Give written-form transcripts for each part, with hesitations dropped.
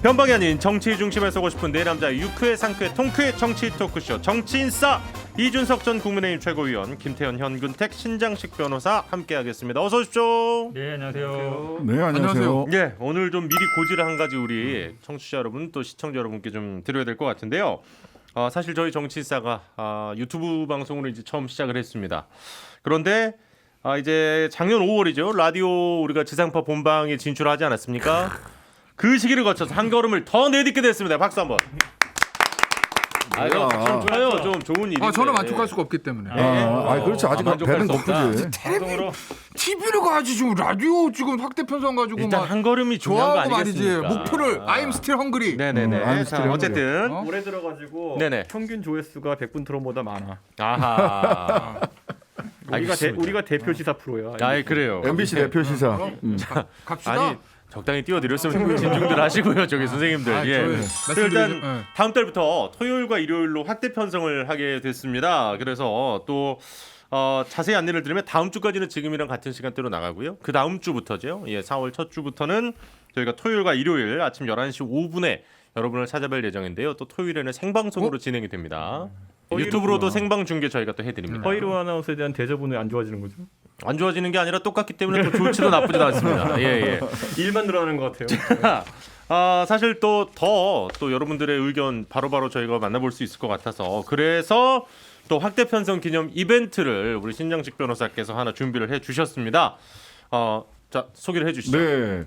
변방이 아닌 정치 중심에 서고 싶은 네 남자 유쾌 상쾌 통쾌 정치 토크쇼 정치인싸 이준석 전 국민의힘 최고위원 김태현 현근택 신장식 변호사 함께하겠습니다. 어서 오십시오. 네, 안녕하세요. 네, 안녕하세요. 예, 오늘 좀 미리 고지를 한 가지 우리 청취자 여러분 또 시청자 여러분께 좀 드려야 될 것 같은데요. 사실 저희 정치인싸가 유튜브 방송으로 이제 처음 시작을 했습니다. 그런데 이제 작년 5월이죠. 라디오 우리가 지상파 본방에 진출하지 않았습니까? 그 시기를 거쳐서 한 걸음을 더 내딛게 됐습니다. 박수 한번. 좀 좋아요. 좀 좋은 일인데. 저는 만족할 수가 없기 때문에. 그렇죠. 아직 만족할 배는 수 없다. 고프지. 방송으로 TV를 가지 지금 라디오 지금 확대 편성 가지고 일단 막 한 걸음이 중요한 거 좋아하고 말이지. 아니겠습니까? 목표를 I'm still hungry. 네네네. I'm 자, still 어쨌든 hungry. 올해 들어가지고 네네. 평균 조회수가 100분 토론보다 많아. 아하. 알겠습니다. 우리가 대표 시사 프로야. 그래요. MBC 대표 시사. 갑시다. 아니 적당히 띄워드렸으면 진중들 하시고요, 저기 선생님들. 예. 일단 다음 달부터 토요일과 일요일로 확대 편성을 하게 됐습니다. 그래서 또 자세히 안내를 드리면 다음 주까지는 지금이랑 같은 시간대로 나가고요. 그 다음 주부터죠. 4월 첫 주부터는 저희가 토요일과 일요일 아침 11시 5분에 여러분을 찾아뵐 예정인데요. 또 토요일에는 생방송으로 진행이 됩니다. 유튜브로도 생방 중계 저희가 또 해드립니다. 허이로 아나운서에 대한 대접은 왜 안 좋아지는 거죠? 안 좋아지는 게 아니라 똑같기 때문에 또 좋지도 나쁘지도 않습니다. 예. 일만 늘어나는 것 같아요. 사실 또 여러분들의 의견 바로바로 저희가 만나볼 수 있을 것 같아서 그래서 또 확대 편성 기념 이벤트를 우리 신장식 변호사께서 하나 준비를 해주셨습니다. 자 소개를 해주시죠. 네.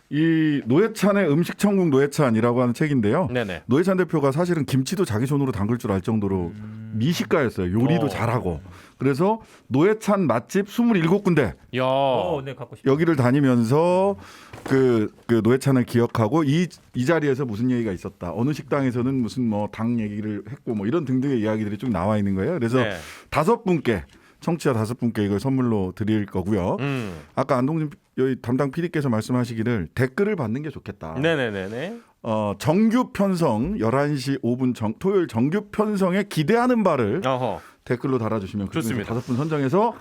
이 노회찬의 음식천국 노회찬이라고 하는 책인데요. 네네. 노회찬 대표가 사실은 김치도 자기 손으로 담글 줄 알 정도로 미식가였어요. 요리도 잘하고. 그래서 노회찬 맛집 27군데 야. 네, 갖고 싶어요. 여기를 다니면서 그 노회찬을 기억하고 이 자리에서 무슨 얘기가 있었다. 어느 식당에서는 무슨 뭐 당 얘기를 했고 뭐 이런 등등의 이야기들이 좀 나와 있는 거예요. 그래서 네. 5분께 청취자 5분께 이걸 선물로 드릴 거고요. 아까 안동진 여기 담당 PD께서 말씀하시기를 댓글을 받는 게 좋겠다. 네네네네. 정규 편성 11시 5분 토요일 정규 편성에 기대하는 바를 댓글로 달아주시면 좋습니다. 5분 선정해서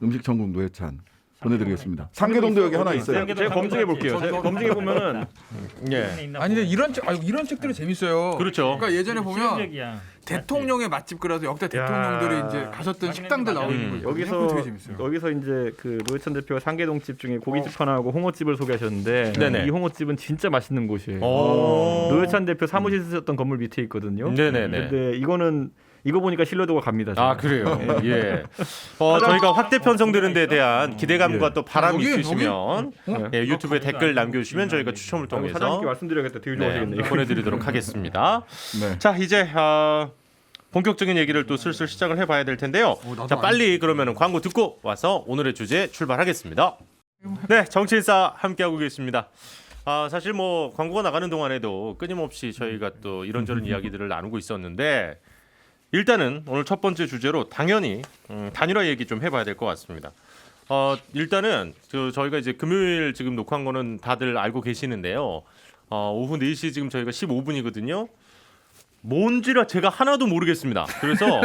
음식천국 노회찬 보내드리겠습니다. 상계동도 여기 하나 있어요. 제가 검증해 볼게요. 검증해 보면은 아니 근데 이런 책들이 재밌어요. 그렇죠. 그러니까 예전에 보면 대통령의 맛집 그래서 역대 대통령들이 이제 가셨던 식당들 나오는 거죠. 여기서 이제 그 노회찬 대표가 상계동 집 중에 고깃집 하나하고 홍어집을 소개하셨는데 네네. 이 홍어집은 진짜 맛있는 곳이에요. 오. 노회찬 대표 사무실 쓰셨던 건물 밑에 있거든요. 네네네. 근데 이거 보니까 신뢰도가 갑니다. 아 그래요. 예. 저희가 확대 편성되는 데 대한 기대감과 또 바람이 있으시면 유튜브에 댓글 남겨주시면 저희가 추첨을 통해서 사장님께 말씀드려야겠다. 되게 좋아하시겠네요. 보내드리도록 하겠습니다. 네. 자 이제 본격적인 얘기를 또 슬슬 시작을 해봐야 될 텐데요. 자 빨리 그러면 광고 듣고 와서 오늘의 주제 출발하겠습니다. 네, 정치인싸 함께하고 계십니다. 사실 뭐 광고가 나가는 동안에도 끊임없이 저희가 또 이런저런 이야기들을 나누고 있었는데 일단은 오늘 첫 번째 주제로 당연히 단일화 얘기 좀 해봐야 될 것 같습니다. 일단은 저희가 이제 금요일 지금 녹화한 거는 다들 알고 계시는데요. 오후 4시 지금 저희가 15분이거든요. 뭔지라 제가 하나도 모르겠습니다. 그래서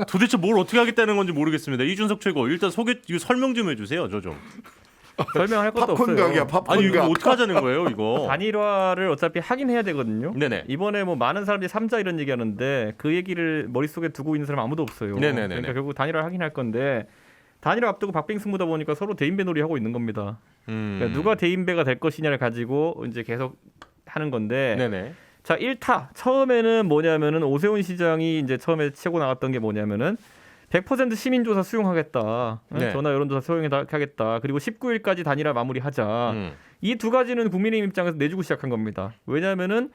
도대체 뭘 어떻게 하겠다는 건지 모르겠습니다. 이준석 최고 일단 설명 좀 해주세요. 저 좀. 설명할 것도 없어요. 팝콘각이야 팝콘각. 아니 이거 어떻게 하자는 거예요 이거? 단일화를 어차피 하긴 해야 되거든요. 네네. 이번에 뭐 많은 사람들이 3자 이런 얘기하는데 그 얘기를 머릿속에 두고 있는 사람 아무도 없어요. 네네네네. 그러니까 결국 단일화를 하긴 할 건데 단일화 앞두고 박빙승부다 보니까 서로 대인배 놀이 하고 있는 겁니다. 그러니까 누가 대인배가 될 것이냐를 가지고 이제 계속 하는 건데 네네. 자 1타 처음에는 뭐냐면은 오세훈 시장이 이제 처음에 치고 나갔던 게 뭐냐면은 100% 시민조사 수용하겠다. 네. 전화 여론조사 수용하겠다. 그리고 19일까지 단일화 마무리하자. 이 두 가지는 국민의힘 입장에서 내주고 시작한 겁니다. 왜냐하면은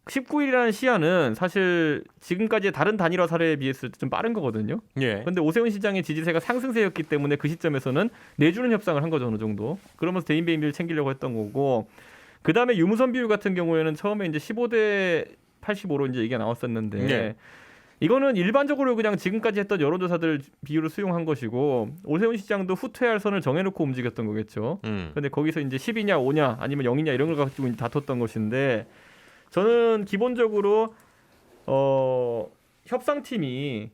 19일이라는 시한은 사실 지금까지의 다른 단일화 사례에 비했을 때 좀 빠른 거거든요. 예. 그런데 오세훈 시장의 지지세가 상승세였기 때문에 그 시점에서는 내주는 협상을 한 거죠 어느 정도. 그러면서 대인배 인비를 챙기려고 했던 거고. 그 다음에 유무선 비율 같은 경우에는 처음에 이제 15대 85로 이제 얘기가 나왔었는데. 예. 이거는 일반적으로 그냥 지금까지 했던 여론조사들 비율을 수용한 것이고 오세훈 시장도 후퇴할 선을 정해놓고 움직였던 거겠죠. 그런데 거기서 이제 10이냐 5냐 아니면 0이냐 이런 걸 가지고 이제 다퉜던 것인데 저는 기본적으로 협상팀이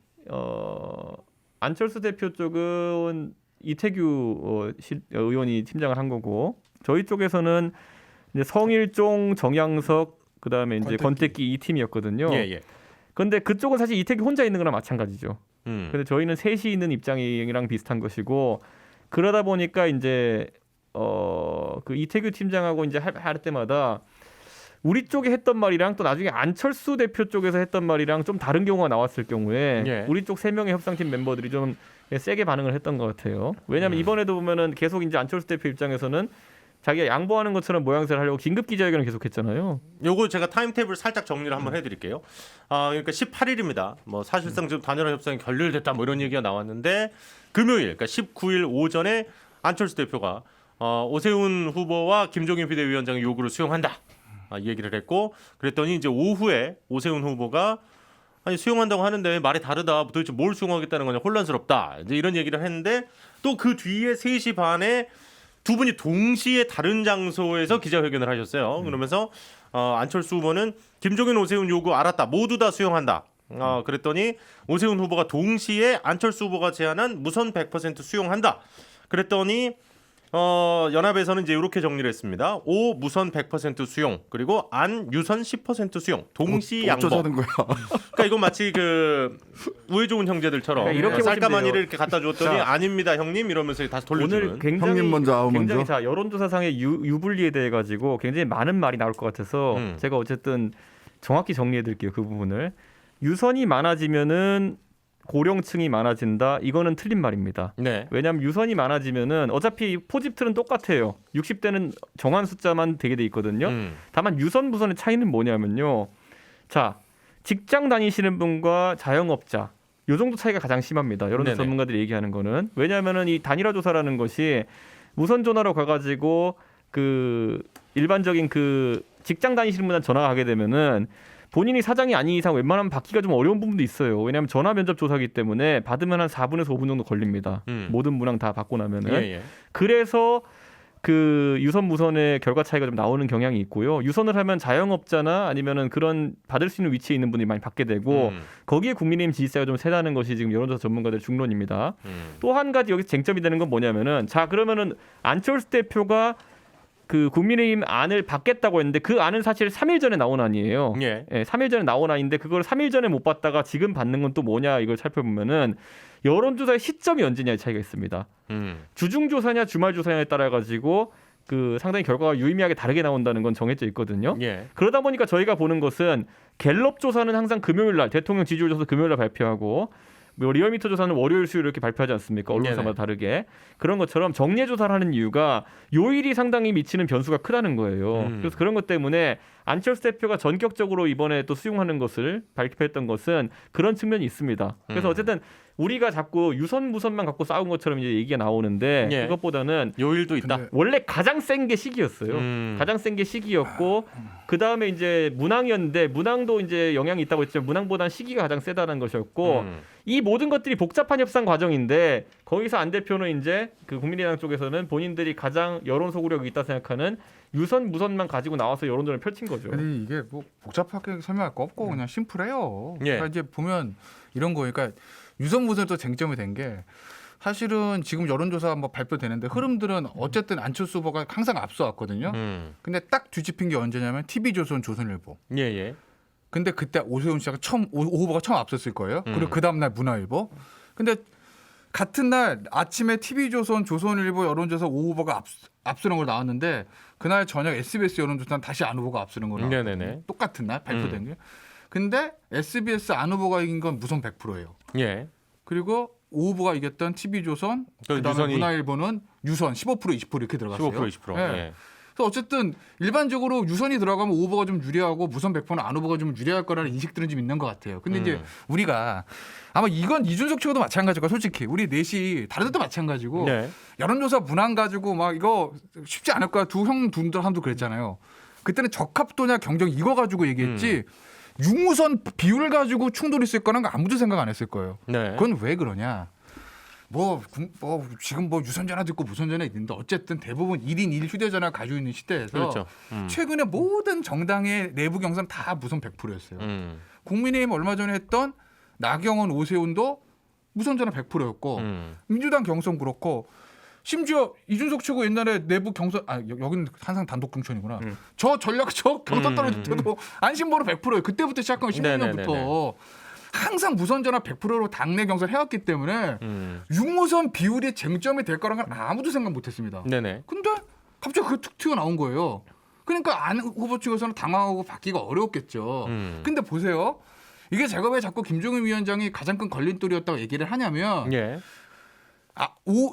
안철수 대표 쪽은 이태규 의원이 팀장을 한 거고 저희 쪽에서는 이제 성일종, 정양석 그다음에 이제 권택기 이 팀이었거든요. 예. 그런데 그쪽은 사실 이태규 혼자 있는 거랑 마찬가지죠. 근데 저희는 셋이 있는 입장이랑 비슷한 것이고 그러다 보니까 이제 그 이태규 팀장하고 이제 할 때마다 우리 쪽에 했던 말이랑 또 나중에 안철수 대표 쪽에서 했던 말이랑 좀 다른 경우가 나왔을 경우에 예. 우리 쪽 3명의 협상팀 멤버들이 좀 세게 반응을 했던 것 같아요. 왜냐하면 이번에도 보면은 계속 이제 안철수 대표 입장에서는 자기가 양보하는 것처럼 모양새를 하려고 긴급 기자회견을 계속했잖아요. 요거 제가 타임테이블 살짝 정리를 한번 해드릴게요. 그러니까 18일입니다. 뭐 사실상 지금 단일화 협상이 결렬됐다 뭐 이런 얘기가 나왔는데 금요일, 그러니까 19일 오전에 안철수 대표가 오세훈 후보와 김종인 비대위원장의 요구를 수용한다. 이 얘기를 했고 그랬더니 이제 오후에 오세훈 후보가 아니 수용한다고 하는데 왜 말이 다르다. 도대체 뭘 수용하겠다는 거냐 혼란스럽다. 이제 이런 얘기를 했는데 또 그 뒤에 3시 반에 두 분이 동시에 다른 장소에서 기자회견을 하셨어요. 그러면서 안철수 후보는 김종인 오세훈 요구 알았다. 모두 다 수용한다. 그랬더니 오세훈 후보가 동시에 안철수 후보가 제안한 무선 100% 수용한다. 그랬더니 연합에서는 이제 이렇게 정리를 했습니다. 오 무선 100% 수용 그리고 안 유선 10% 수용 동시 양보. 어쩌자는 거야. 그러니까 이건 마치 그 우애 좋은 형제들처럼 그러니까 이렇게 쌀가마니를 이렇게 갖다 줬더니 자, 아닙니다 형님 이러면서 다시 돌려주는. 오늘 굉장히 형님 먼저 아우 굉장히 먼저. 자 여론조사상의 유불리에 대해 가지고 굉장히 많은 말이 나올 것 같아서 제가 어쨌든 정확히 정리해드릴게요 그 부분을. 유선이 많아지면은 고령층이 많아진다. 이거는 틀린 말입니다. 네. 왜냐하면 유선이 많아지면은 어차피 포집틀은 똑같아요. 60대는 정한 숫자만 되게 돼 있거든요. 다만 유선 무선의 차이는 뭐냐면요. 자 직장 다니시는 분과 자영업자 요 정도 차이가 가장 심합니다. 여론조사 네네. 전문가들이 얘기하는 거는 왜냐하면은 이 단일화 조사라는 것이 무선 전화로 가가지고 그 일반적인 그 직장 다니시는 분한테 전화가 가게 되면은 본인이 사장이 아닌 이상 웬만하면 받기가 좀 어려운 부분도 있어요. 왜냐하면 전화 면접 조사기 때문에 받으면 한 4분에서 5분 정도 걸립니다. 모든 문항 다 받고 나면은. 예. 그래서 그 유선 무선의 결과 차이가 좀 나오는 경향이 있고요. 유선을 하면 자영업자나 아니면은 그런 받을 수 있는 위치에 있는 분이 많이 받게 되고 거기에 국민의힘 지지세가 좀 세다는 것이 지금 여론조사 전문가들 중론입니다. 또 한 가지 여기 쟁점이 되는 건 뭐냐면은 자 그러면은 안철수 대표가 그 국민의힘 안을 받겠다고 했는데 그 안은 사실 3일 전에 나온 안이에요. 예. 3일 전에 나온 안인데 그걸 3일 전에 못 받다가 지금 받는 건 또 뭐냐 이걸 살펴보면은 여론조사의 시점이 언제냐의 차이가 있습니다. 주중조사냐 주말조사냐에 따라 가지고 그 상당히 결과가 유의미하게 다르게 나온다는 건 정해져 있거든요. 예. 그러다 보니까 저희가 보는 것은 갤럽 조사는 항상 금요일 날 대통령 지지율 조사 금요일 날 발표하고 뭐 리얼미터 조사는 월요일 수요일 이렇게 발표하지 않습니까? 언론사마다 다르게. 그런 것처럼 정례 조사를 하는 이유가 요일이 상당히 미치는 변수가 크다는 거예요. 그래서 그런 것 때문에 안철수 대표가 전격적으로 이번에 또 수용하는 것을 발표했던 것은 그런 측면이 있습니다. 그래서 어쨌든 우리가 자꾸 유선 무선만 갖고 싸운 것처럼 이제 얘기가 나오는데 예. 그것보다는 요일도 있다. 원래 가장 센 게 시기였어요. 가장 센 게 시기였고 그 다음에 이제 문항이었는데 문항도 이제 영향이 있다고 했지만 문항보다는 시기가 가장 세다는 것이었고 이 모든 것들이 복잡한 협상 과정인데 거기서 안 대표는 이제 그 국민의당 쪽에서는 본인들이 가장 여론 소구력이 있다 생각하는 유선 무선만 가지고 나와서 여론전을 펼친 거죠. 근데 이게 뭐 복잡하게 설명할 거 없고 그냥 심플해요. 예. 그러니까 이제 보면 이런 거, 그러니까 유선 무선이 또 쟁점이 된 게 사실은 지금 여론조사 뭐 발표되는데 흐름들은 어쨌든 안철수 후보가 항상 앞서왔거든요. 근데 딱 뒤집힌 게 언제냐면 TV조선, 조선일보. 예. 근데 그때 오세훈 씨가 오 후보가 처음 앞섰을 거예요. 그리고 그 다음 날 문화일보. 근데 같은 날 아침에 TV조선, 조선일보 여론조사 오 후보가 앞서는 걸 나왔는데 그날 저녁 SBS 여론조사는 다시 안 후보가 앞서는 걸 나왔거든요. 네네네. 똑같은 날 발표된 게. 근데 SBS 안 후보가 이긴 건 무선 100%예요. 예. 그리고 오 후보가 이겼던 TV조선, 그다음에 유선이- 문화일보는 유선 15% 20% 이렇게 들어갔어요. 15% 20%. 예. 예. 그래서 어쨌든 일반적으로 유선이 들어가면 오 후보가 좀 유리하고 무선 100%는 안 후보가 좀 유리할 거라는 인식들은 좀 있는 것 같아요. 근데 이제 우리가 아마 이건 이준석 측도 마찬가지일 거야. 솔직히 우리 넷이 다른 데도 마찬가지고 네. 여론조사 문항 가지고 막 이거 쉽지 않을 거야. 두 형 둘 한도 그랬잖아요. 그때는 적합도냐 경쟁 이거 가지고 얘기했지. 유무선 비율 가지고 충돌이 있을 거는 아무도 생각 안 했을 거예요. 네. 그건 왜 그러냐? 뭐 지금 뭐 유선전화도 있고 무선전화 있는데 어쨌든 대부분 1인 1 휴대전화 가지고 있는 시대에서 그렇죠. 최근에 모든 정당의 내부 경선 다 무선 100%였어요. 국민의힘 얼마 전에 했던 나경원, 오세훈도 무선전화 100%였고 민주당 경선 그렇고 심지어 이준석 최고 옛날에 내부 경선 여기는 항상 단독 공천이구나. 저 전략 저 경선 떨어질 때도 안심번호 100%예요. 그때부터 시작한 16년부터 항상 무선전화 100%로 당내 경선 해왔기 때문에 유무선 비율이 쟁점이 될 거라는 건 아무도 생각 못했습니다. 네네. 근데 갑자기 그게 툭 튀어나온 거예요. 그러니까 안 후보 측에서는 당황하고 받기가 어려웠겠죠. 근데 보세요. 이게 제가 왜 자꾸 김종인 위원장이 가장 큰 걸림돌이었다고 얘기를 하냐면 예.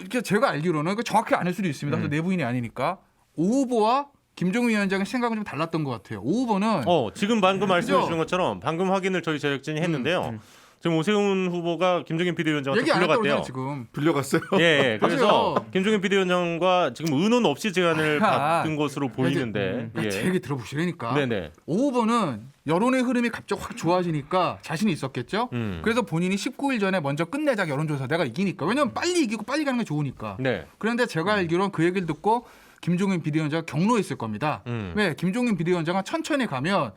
이게 제가 알기로는 정확히 아닐 수도 있습니다. 그래서 내부인이 아니니까 오 후보와 김종인 위원장의 생각은 좀 달랐던 것 같아요. 오 후보는 지금 방금 말씀해 그죠? 주신 것처럼 방금 확인을 저희 제작진이 했는데요. 지금 오세훈 후보가 김종인 비대위원장한테 얘기 안 했다고 불려갔대요. 지금. 불려갔어요. 예, 그래서 맞아요. 김종인 비대위원장과 지금 의논 없이 제안을 받은 것으로 보이는데. 제 얘기 들어보시라니까. 네네. 오 후보는 여론의 흐름이 갑자기 확 좋아지니까 자신이 있었겠죠. 그래서 본인이 19일 전에 먼저 끝내자 여론조사 내가 이기니까. 왜냐면 빨리 이기고 빨리 가는 게 좋으니까. 네. 그런데 제가 알기로는 그 얘기를 듣고 김종인 비대위원장이 경로했을 겁니다. 왜 김종인 비대위원장은 천천히 가면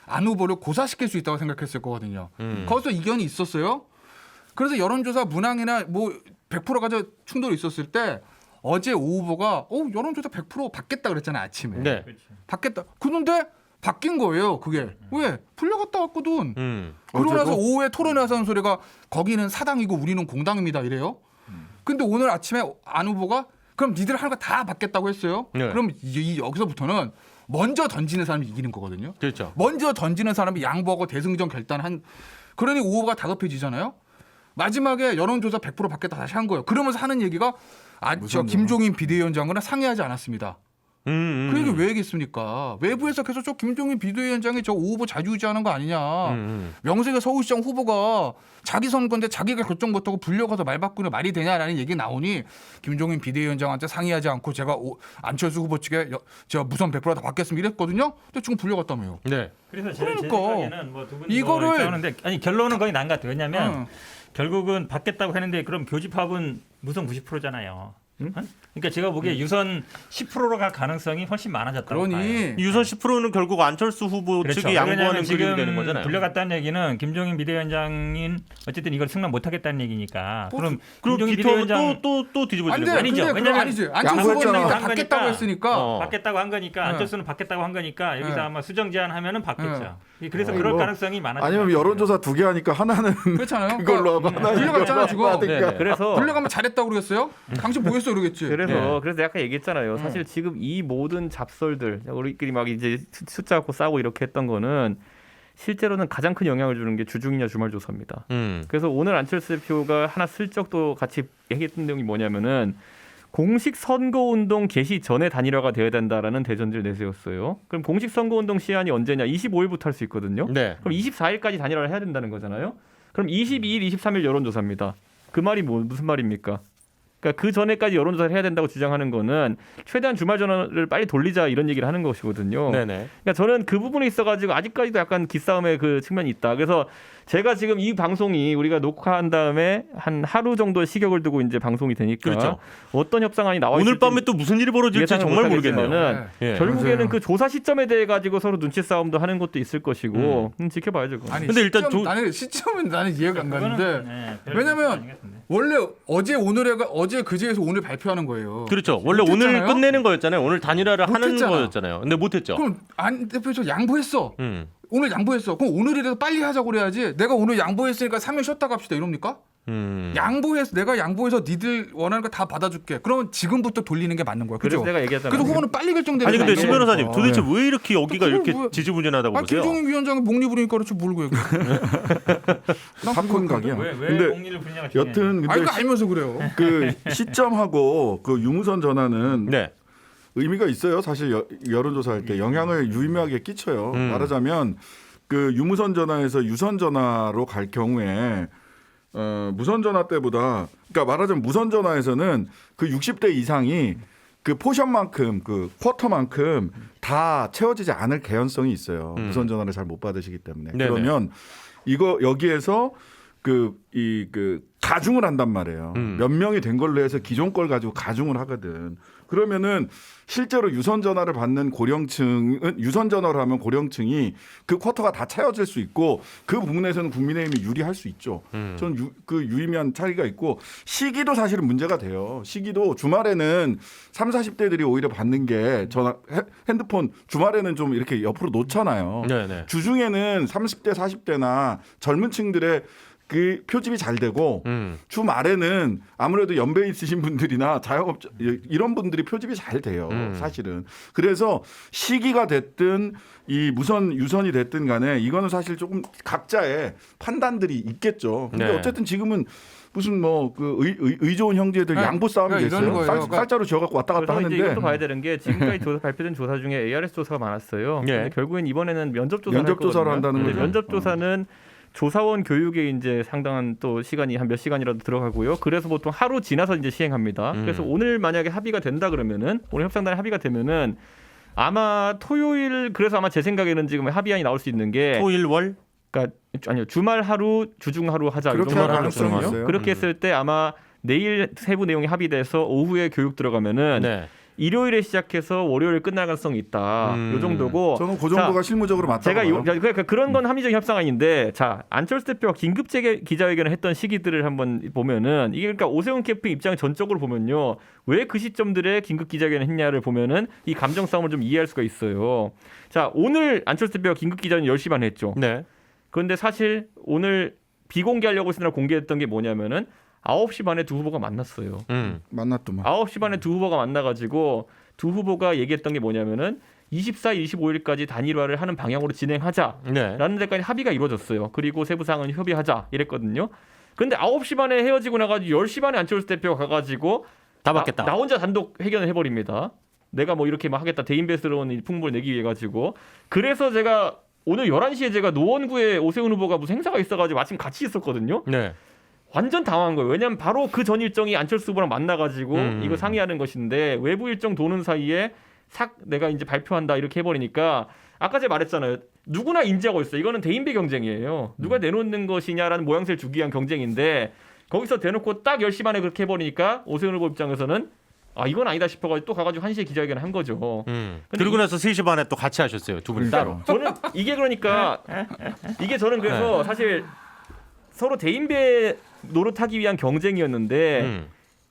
안 후보를 고사시킬 수 있다고 생각했을 거거든요. 거기서 이견이 있었어요. 그래서 여론조사 문항이나 뭐 100% 가져 충돌이 있었을 때 어제 오 후보가 여론조사 100% 받겠다 그랬잖아요 아침에. 네. 받겠다. 그런데 바뀐 거예요. 그게 왜 풀려갔다 왔거든. 그러고 나서 어제도? 오후에 토론에 나서는 소리가 거기는 사당이고 우리는 공당입니다 이래요. 근데 오늘 아침에 안 후보가 그럼 니들 하는 거 다 받겠다고 했어요. 네. 그럼 여기서부터는 먼저 던지는 사람이 이기는 거거든요. 그렇죠. 먼저 던지는 사람이 양보하고 대승전 결단한 그러니 오 후보가 다급해지잖아요. 마지막에 여론조사 100% 받겠다 다시 한 거예요. 그러면서 하는 얘기가 저 김종인 비대위원장과 상의하지 않았습니다. 그 얘기 왜 얘기했습니까? 외부에서 계속 저 김종인 비대위원장이 저 오 후보 자주유지하는 거 아니냐. 명색의 서울시장 후보가 자기 선거인데 자기가 결정 못하고 불려가서 말 바꾸는 말이 되냐라는 얘기 나오니 김종인 비대위원장한테 상의하지 않고 제가 안철수 후보 측에 제가 무선 100%다 받겠습니다 이랬거든요. 근데 지금 불려갔다며요. 네. 그래서 제 그러니까. 생각에는 뭐 두 분이 이거를- 하는데 아니 결론은 거의 난 것 같아요. 왜냐하면 결국은 받겠다고 했는데 그럼 교집합은 무선 90%잖아요. 그러니까 제가 보기에 유선 10%로 갈 가능성이 훨씬 많아졌다고 봐요. 그러니 유선 10%는 결국 안철수 후보 그렇죠. 측이 양보하는 왜냐하면 그림이 지금 되는 거잖아요. 불려갔다는 얘기는 김종인 비대위원장인 어쨌든 이걸 승낙 못하겠다는 얘기니까. 그럼 그럼 김종인 비토하면 비대위원장 또 뒤집어지는 안 돼. 거예요. 아니죠. 근데 그건 왜냐면 아니지. 안철수 양보했잖아. 후보는 한 받겠다고 거니까. 했으니까. 받겠다고 한 거니까 네. 안철수는 받겠다고 한 거니까 여기서 네. 아마 수정 제안하면은 받겠죠. 그래서 아니, 그럴 뭐, 가능성이 많아요. 아니면 여론조사 2개 하니까 하나는 그렇잖아요. 그걸로 하고 하나는 불려갔잖아, 이걸로 지금. 하고 하니까. 네. 그래서 불려가면 잘했다고 그러겠어요? 당신 뭐했어 그러겠지. 그래서 내가 얘기했잖아요. 사실 지금 이 모든 잡설들 우리끼리 막 이제 숫자 갖고 싸우고 이렇게 했던 거는 실제로는 가장 큰 영향을 주는 게 주중이냐 주말 조사입니다. 그래서 오늘 안철수 대표가 하나 슬쩍 또 같이 얘기했던 내용이 뭐냐면은 공식 선거운동 개시 전에 단일화가 되어야 된다라는 대전제를 내세웠어요. 그럼 공식 선거운동 시한이 언제냐? 25일부터 할 수 있거든요. 네. 그럼 24일까지 단일화를 해야 된다는 거잖아요. 그럼 22일, 23일 여론조사입니다. 그 말이 무슨 말입니까? 그러니까 그 전에까지 여론조사를 해야 된다고 주장하는 거는 최대한 주말 전화를 빨리 돌리자 이런 얘기를 하는 것이거든요. 네네. 그러니까 저는 그 부분에 있어가지고 아직까지도 약간 기싸움의 그 측면이 있다. 그래서 제가 지금 이 방송이 우리가 녹화한 다음에 한 하루 정도 시격을 두고 이제 방송이 되니까 그렇죠. 어떤 협상안이 나와 오늘 있을지 밤에 또 무슨 일이 벌어질지 예상을 정말 모르겠네요. 못하겠지만은 예. 결국에는 맞아요. 그 조사 시점에 대해 가지고 서로 눈치 싸움도 하는 것도 있을 것이고 지켜봐야죠. 그건. 아니 근데 일단 나는 시점은 나는 이해가 안 그거는, 가는데 네, 별 왜냐면 아닌 것 같은데. 원래 어제 그제에서 오늘 발표하는 거예요. 그렇죠. 원래 오늘 못했잖아요? 끝내는 거였잖아요. 오늘 단일화를 하는 못했잖아. 거였잖아요. 근데 못했죠. 그럼 안 대표에서 양보했어. 음. 오늘 양보했어. 그럼 오늘이라도 빨리 하자고 그래야지. 내가 오늘 양보했으니까 3일 쉬었다 갑시다 이럽니까? 내가 양보해서 니들 원하는 거 다 받아줄게. 그러면 지금부터 돌리는 게 맞는 거야. 그래서 그죠? 내가 얘기했잖아요. 그래서 후보는 빨리 결정되는 아니 근데 거 신 아니에요? 변호사님 도대체 왜 이렇게 여기가 그걸 이렇게 뭐- 지지부진하다고 보세요? 김종인 위원장이 목리부리니까 그렇지 모르고 얘기해. 팝콘 각이야. 왜 근데 공리를 부리냐가 중요해요. 여튼 근데 이거 알면서 그래요. 그 시점하고 그 유무선 전화는 네. 의미가 있어요. 사실 여론조사할 때 영향을 유의미하게 끼쳐요. 말하자면 그 유무선 전화에서 유선 전화로 갈 경우에 무선 전화 때보다 그러니까 말하자면 무선 전화에서는 그 60대 이상이 그 포션만큼 그 쿼터만큼 다 채워지지 않을 개연성이 있어요. 무선 전화를 잘 못 받으시기 때문에. 네네. 그러면 이거 여기에서 그 가중을 한단 말이에요. 몇 명이 된 걸로 해서 기존 걸 가지고 가중을 하거든. 그러면은 실제로 유선 전화를 받는 고령층은 유선 전화를 하면 고령층이 그 쿼터가 다 채워질 수 있고 그 부분에서는 국민의힘이 유리할 수 있죠. 저는 그 유의미한 차이가 있고 시기도 사실은 문제가 돼요. 시기도 주말에는 30, 40대들이 오히려 받는 게 전화 핸드폰 주말에는 좀 이렇게 옆으로 놓잖아요. 네네. 주중에는 30대 40대나 젊은 층들의 그 표집이 잘 되고 주말에는 아무래도 연배 있으신 분들이나 자영업자 이런 분들이 표집이 잘 돼요. 사실은. 그래서 시기가 됐든 이 유선이 됐든 간에 이거는 사실 조금 각자의 판단들이 있겠죠. 근데 네. 어쨌든 지금은 무슨 뭐 그 의 좋은 형제들 양보 싸움이 이런 됐어요. 거예요. 쌀자로 지어갖고 왔다 갔다 그래서 이제 하는데 이것도 봐야 되는 게 지금까지 발표된 조사 중에 ARS 조사가 많았어요. 예. 근데 결국엔 이번에는 면접 조사를 면접 조사를 한다는 근데 거죠. 면접 조사는 조사원 교육에 이제 상당한 또 시간이 한 몇 시간이라도 들어가고요. 그래서 보통 하루 지나서 이제 시행합니다. 그래서 오늘 만약에 합의가 된다 그러면은 오늘 협상단에 합의가 되면은 아마 토요일 그래서 아마 제 생각에는 지금 합의안이 나올 수 있는 게 토일 월. 그러니까 아니요 주말 하루 주중 하루 하자 이 그렇게 정도로 할 하는 가능성이 거거든요. 있어요. 그렇게 했을 때 아마 내일 세부 내용이 합의돼서 오후에 교육 들어가면은 네. 일요일에 시작해서 월요일 끝날 가능성이 있다. 요 정도고. 저는 그 정도가 실무적으로 맞다고 제가 봐요. 그러니까 그런 건 합리적인 협상안인데 자 안철수 대표가 긴급 기자회견을 했던 시기들을 한번 보면은 이게 그러니까 오세훈 캠프 입장 전적으로 보면요 왜 그 시점들에 긴급 기자회견을 했냐를 보면은 이 감정 싸움을 좀 이해할 수가 있어요. 자 오늘 안철수 대표가 긴급 기자회견 10시 반에 했죠. 네. 그런데 사실 오늘 비공개하려고 했으나 공개했던 게 뭐냐면은 9시 반에 두 후보가 만났어요. 만났더만. 9시 반에 두 후보가 만나가지고 두 후보가 얘기했던 게 뭐냐면은 24일, 25일까지 단일화를 하는 방향으로 진행하자라는 네. 데까지 합의가 이루어졌어요. 그리고 세부 사항은 협의하자 이랬거든요. 근데 9시 반에 헤어지고 나가지고 10시 반에 안철수 대표가 가가지고 다 받겠다. 나 혼자 단독 회견을 해버립니다. 내가 뭐 이렇게 막 하겠다. 대인배스러운 풍부를 내기 위해 가지고. 그래서 제가 오늘 11시에 제가 노원구에 오세훈 후보가 무슨 행사가 있어가지고 마침 같이 있었거든요. 네. 완전 당황한 거예요. 왜냐하면 바로 그 전 일정이 안철수 후보랑 만나가지고 이거 상의하는 것인데 외부 일정 도는 사이에 내가 이제 발표한다 이렇게 해버리니까 아까 제가 말했잖아요. 누구나 인지하고 있어요. 이거는 대인배 경쟁이에요. 누가 내놓는 것이냐라는 모양새를 주기 위한 경쟁인데 거기서 대놓고 딱 10시 반에 그렇게 해버리니까 오세훈 후보 입장에서는 아 이건 아니다 싶어가지고 또 가가지고 1시에 기자회견을 한 거죠. 그리고 나서 3시 반에 또 같이 하셨어요. 두 분이 따로. 저는 이게 그러니까 이게 저는 그래서 사실 서로 대인배 노릇하기 위한 경쟁이었는데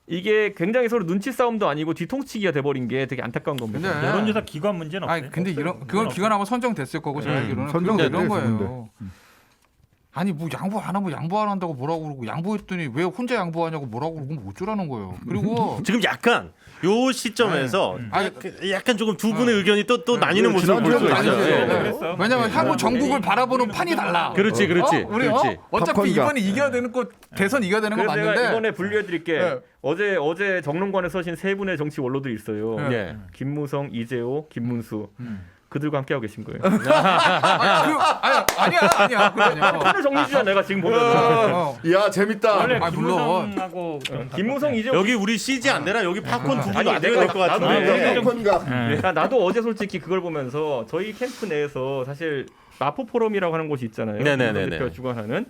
이게 굉장히 서로 눈치 싸움도 아니고 뒤통치기가 돼버린 게 되게 안타까운 겁니다. 근데 여론조사 기관 문제는 없어요. 아니 근데 그건 기관 아마 선정됐을 거고 제가 알기로는 선정됐대, 이런 거예요. 그분들. 아니 뭐 양보 안 하면 양보 안 한다고 뭐라고 그러고 양보했더니 왜 혼자 양보하냐고 뭐라고 그러고 뭐 어쩌라는 거예요. 그리고 지금 약간 요 시점에서 약간 조금 두 분의 의견이 또 나뉘는 모습을 볼 수가 있어요. 나뉘죠. 네. 왜냐면 향후 전국을 바라보는 판이 달라. 그렇지. 우리 그렇지. 어차피 팝콘이가. 이번에 이겨야 되는 거 대선 이겨야 되는 거 그래서 제가 맞는데 이번에 분류해드릴게. 네. 어제 정론관에 서신 세 분의 정치 원로들이 있어요. 네. 김무성, 이재호, 김문수. 그들과 함께하고 계신 거예요. 아니야 그거 아니야. 판을 정리주자 내가 지금 보면 야 재밌다. 원래 아, 물론. 김무성하고 김무성, 이재호. 여기 우리 CG 안 되나? 여기 팝콘 두 분 아니, 놔둬야 내가 될 것 나도 같은데. 그러니까 나도 어제 솔직히 그걸 보면서 저희 캠프 내에서 사실 마포 포럼이라고 하는 곳이 있잖아요. 네네네네. 대표가 주관하는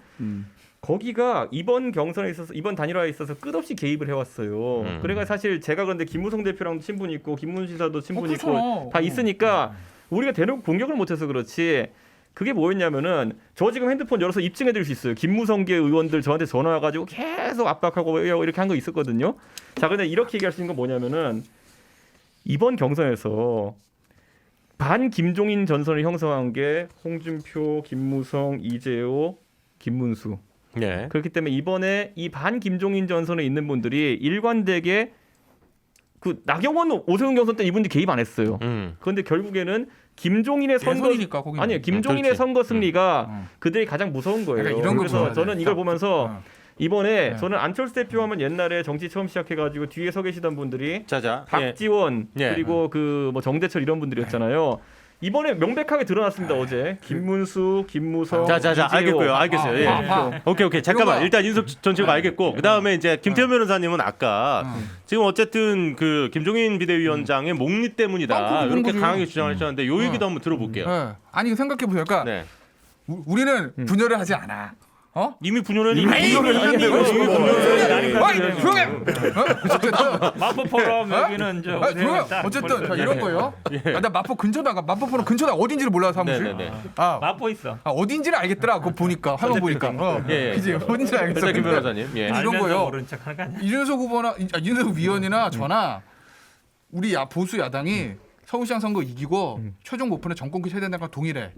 거기가 이번 경선에 있어서 이번 단일화에 있어서 끝없이 개입을 해왔어요. 그래가 사실 제가 그런데 김무성 대표랑도 친분이 있고 김문수 지사도 친분이 있고 그렇잖아. 다 있으니까 우리가 대놓고 공격을 못해서 그렇지. 그게 뭐였냐면은 저 지금 핸드폰 열어서 입증해드릴 수 있어요. 김무성계 의원들 저한테 전화 와가지고 계속 압박하고 이렇게 한 거 있었거든요. 자, 근데 이렇게 얘기할 수 있는 건 뭐냐면은 이번 경선에서 반 김종인 전선을 형성한 게 홍준표, 김무성, 이재호, 김문수. 네. 그렇기 때문에 이번에 이 반 김종인 전선에 있는 분들이 일관되게 그 나경원 오세훈 경선 때 이분들이 개입 안 했어요. 그런데 결국에는 김종인의 선거 대선이니까 거기는. 아니요 김종인의 그렇지. 선거 승리가 그들이 가장 무서운 거예요. 그러니까 이런 거 그래서 보여야 저는 돼. 이걸 보면서 이번에 네. 저는 안철수 대표 하면 옛날에 정치 처음 시작해가지고 뒤에 서 계시던 분들이 자자. 박지원 예. 그리고 그 뭐 정대철 이런 분들이었잖아요. 이번에 명백하게 드러났습니다. 어제 김문수, 김무성, 자자자. 이재호. 알겠어요. 예. 오케이. 잠깐만. 이거 일단 인석 전체가 알겠고 그다음에 이제 김태현 변호사님은 아까 지금 어쨌든 그 김종인 비대위원장의 목리 때문이다. 그런 이렇게 거죠. 강하게 주장하셨는데 요 얘기도 한번 들어볼게요. 아니 생각해 보세요. 그러니까 네. 우리는 분열을 하지 않아. 이미 분열을 이미 분열을 했는데 왜 지금 조용해. 어쨌든 마포 포럼 여기는 저 조용해. 어쨌든 자, 이런 거예요. 나 마포 근처다가 마포포는 근처다 어딘지를 몰라 사무실. 네네네. 마포 있어. 어딘지를 알겠더라. 그거 보니까 화면 보니까. 예, 예. 그지 어딘지 알겠어. 김 변호사님. 예. 이런 알면서 거요. 모른 척 하는 거 아니야? 이준석 후보나 이준석 위원이나 저나 우리 보수 야당이 서울시장 선거 이기고 최종 목표는 정권기 최대한과 동일해.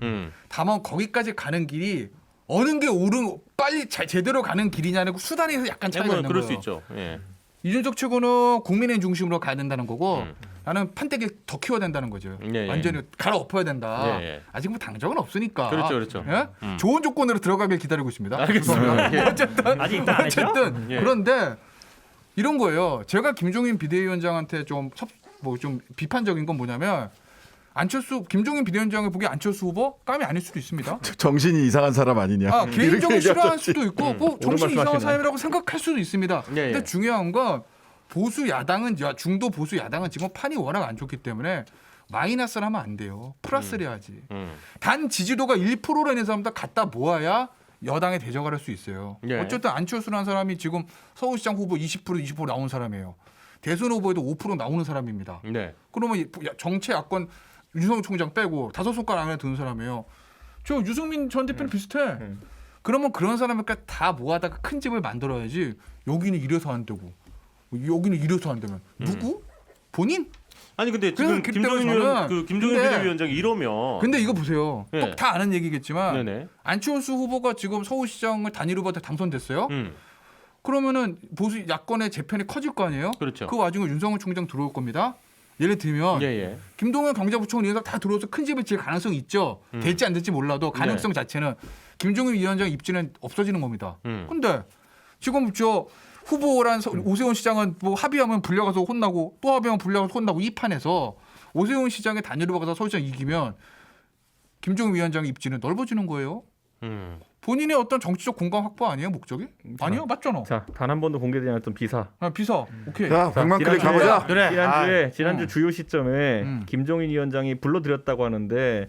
다만 거기까지 가는 길이 어느 게 옳은 빨리 제대로 가는 길이냐는 수단에서 약간 차이가 있는 그럴 거예요. 수 있죠. 예. 이준석 최고는 국민의 중심으로 가야 된다는 거고 나는 판때기 더 키워야 된다는 거죠. 예, 예. 완전히 갈아엎어야 된다. 예, 예. 아직 뭐 당적은 없으니까. 그렇죠, 그렇죠. 예? 좋은 조건으로 들어가길 기다리고 있습니다. 알겠습니다. 예. 어쨌든 아직 입당 안 했죠? 어쨌든 예. 그런데 이런 거예요. 제가 김종인 비대위원장한테 좀 비판적인 건 뭐냐면 김종인 비대위원장이 보기에 안철수 후보 깜이 아닐 수도 있습니다. 정신이 이상한 사람 아니냐. 개인적으로 이렇게 싫어할 얘기하셨지. 수도 있고 뭐 정신이 이상한 말씀하시네. 사람이라고 생각할 수도 있습니다. 예, 예. 근데 중요한 건 보수 야당은 중도 보수 야당은 지금 판이 워낙 안 좋기 때문에 마이너스를 하면 안 돼요. 플러스를 해야지. 단 지지도가 1%로 있는 사람들 갖다 모아야 여당에 대적을 할 수 있어요. 예. 어쨌든 안철수라는 사람이 지금 서울시장 후보 20% 나온 사람이에요. 대선 후보에도 5% 나오는 사람입니다. 네. 그러면 정치 야권 윤석열 총장 빼고 5손가락 안에 드는 사람이에요. 저 유승민 전 대표는 비슷해. 그러면 그런 사람을까지 다 모아다가 큰 집을 만들어야지. 여기는 이래서 안 되고 여기는 이래서 안 되면 누구? 본인? 아니 근데 지금 그래서 김종인 저는 근데- 비대위원장이 이러면 근데 이거 보세요. 예. 또 다 아는 얘기겠지만 네네. 안철수 후보가 지금 서울시장을 단일 후보한테 당선됐어요. 그러면은 보수 야권의 재편이 커질 거 아니에요? 그렇죠. 그 와중에 윤석열 총장 들어올 겁니다. 예를 들면 예. 김동연 경제부총리 이런 다 들어와서 큰 집을 지을 가능성이 있죠. 될지 안 될지 몰라도 가능성 자체는 김종인 위원장 입지는 없어지는 겁니다. 근데 지금 저 후보란 오세훈 시장은 뭐 합의하면 불려가서 혼나고 또 합의하면 불려가서 혼나고 이 판에서 오세훈 시장의 단일 후보가 가서 서울시장 이기면 김종인 위원장의 입지는 넓어지는 거예요. 본인의 어떤 정치적 공감 확보 아니에요 목적이? 아니요 맞잖아. 자, 단 한 번도 공개되지 않았던 비사. 비서 오케이. 자, 백만 클릭 가보자. 그래. 지난주 주요 시점에 김종인 위원장이 불러들였다고 하는데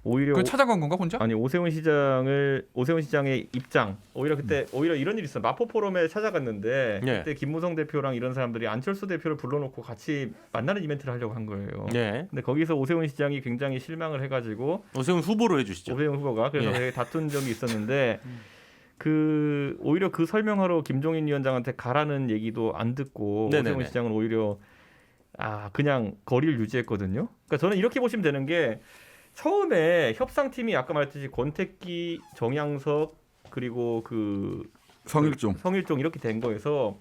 오히려 그 찾아간 건가 혼자? 아니 오세훈 시장의 입장 오히려 그때 오히려 이런 일이 있어요. 마포 포럼에 찾아갔는데 예. 그때 김무성 대표랑 이런 사람들이 안철수 대표를 불러놓고 같이 만나는 이벤트를 하려고 한 거예요. 예. 근데 거기서 오세훈 시장이 굉장히 실망을 해가지고 오세훈 후보로 해주시죠. 오세훈 후보가 그래서 예. 되게 다툰 적이 있었는데 오히려 그 설명하러 김종인 위원장한테 가라는 얘기도 안 듣고 네네네. 오세훈 시장은 오히려 그냥 거리를 유지했거든요. 그러니까 저는 이렇게 보시면 되는 게 처음에 협상팀이 아까 말했듯이 권택기, 정양석 그리고 그 성일종. 이렇게 된 거에서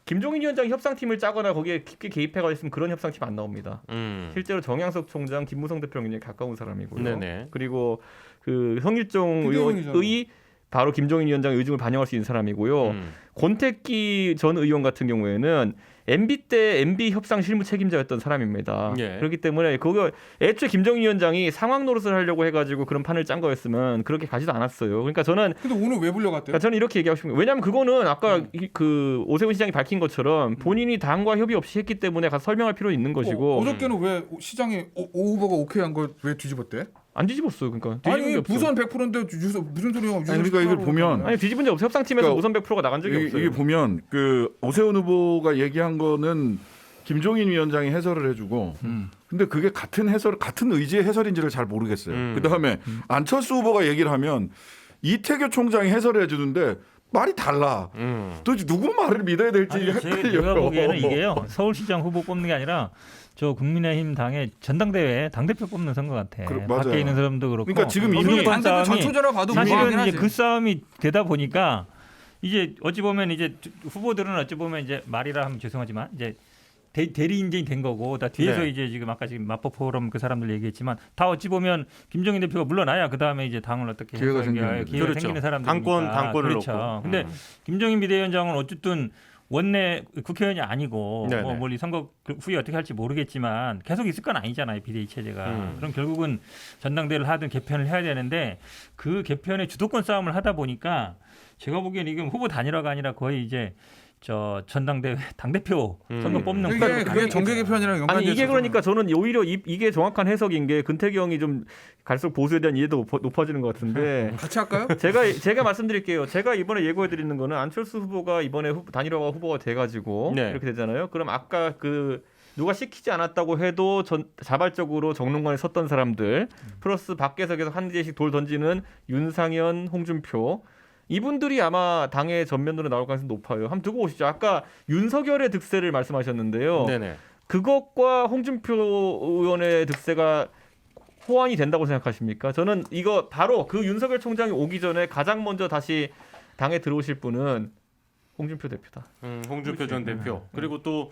김종인 위원장이 협상팀을 짜거나 거기에 깊게 개입해가 있으면 그런 협상팀 안 나옵니다. 실제로 정양석 총장, 김무성 대표랑 굉장히 가까운 사람이고요. 네네. 그리고 그 성일종 비대위원이잖아. 의원의 바로 김종인 위원장의 의중을 반영할 수 있는 사람이고요. 권택기 전 의원 같은 경우에는 MB 때 MB 협상 실무 책임자였던 사람입니다. 예. 그렇기 때문에 그거 애초에 김정인 위원장이 상황 노릇을 하려고 해가지고 그런 판을 짠 거였으면 그렇게 가지도 않았어요. 그러니까 저는 근데 오늘 왜 불려갔대요? 저는 이렇게 얘기하고 싶은 거예요. 왜냐하면 그거는 아까 그 오세훈 시장이 밝힌 것처럼 본인이 당과 협의 없이 했기 때문에 가서 설명할 필요는 있는 것이고 어저께는 왜 시장이 오 후보가 오케이 한 걸 왜 뒤집었대? 안 뒤집었어요. 그러니까 아니 뒤집은 게 없어. 무선 100%인데 무슨 소리야? 아니, 그러니까 이걸 보면 아니 뒤집은 적 없어. 협상팀에서 그러니까 무선 100%가 나간 적이 없어요. 이게 보면 그 오세훈 후보가 얘기한 거는 김종인 위원장이 해설을 해주고, 근데 그게 같은 의지의 해설인지를 잘 모르겠어요. 그 다음에 안철수 후보가 얘기를 하면 이태규 총장이 해설을 해주는데 말이 달라. 도대체 누구 말을 믿어야 될지 아니, 헷갈려요. 제가 보기에는 이게요. 서울시장 후보 뽑는 게 아니라 저 국민의힘 당의 전당대회 당대표 뽑는 선거 같아. 맞아요. 밖에 있는 사람도 그렇고. 그러니까 지금 이미 이미 당대표 전초전화 봐도 사실은 무방하긴 이제 하지. 그 싸움이 되다 보니까 이제 어찌 보면 이제 후보들은 어찌 보면 이제 말이라 하면 죄송하지만 이제 대리 인재이 된 거고 다 뒤에서 네. 이제 지금 아까 지금 마포 포럼 그 사람들 얘기했지만 다 어찌 보면 김종인 대표가 물러나야 그 다음에 이제 당을 어떻게 기회가 해서 생기는 기회가 그렇죠. 생기는 사람들이니까 당권을 그렇죠. 놓고. 근데 김종인 비대위원장은 어쨌든 원내 국회의원이 아니고 네네. 뭐 멀리 선거 후에 어떻게 할지 모르겠지만 계속 있을 건 아니잖아요 비대위 체제가. 그럼 결국은 전당대회를 하든 개편을 해야 되는데 그 개편의 주도권 싸움을 하다 보니까 제가 보기엔 이건 후보 단일화가 아니라 거의 이제 저 전당대회 당대표 선거 뽑는 그게 정계 개편이랑 연관돼서 아니 이게 그러니까 저는 오히려 이게 정확한 해석인 게 근태기 형이 좀 갈수록 보수에 대한 이해도 높아지는 것 같은데 같이 할까요? 제가 말씀드릴게요. 제가 이번에 예고해 드리는 거는 안철수 후보가 이번에 단일화 후보가 돼가지고 네. 이렇게 되잖아요. 그럼 아까 그 누가 시키지 않았다고 해도 자발적으로 정론관에 섰던 사람들 플러스 밖에서 계속 한 개씩 돌 던지는 윤상현, 홍준표 이분들이 아마 당의 전면으로 나올 가능성이 높아요. 한번 두고 오시죠. 아까 윤석열의 득세를 말씀하셨는데요. 네네. 그것과 홍준표 의원의 득세가 호환이 된다고 생각하십니까? 저는 이거 바로 그 윤석열 총장이 오기 전에 가장 먼저 다시 당에 들어오실 분은 홍준표 대표다. 홍준표 전 대표. 그리고 또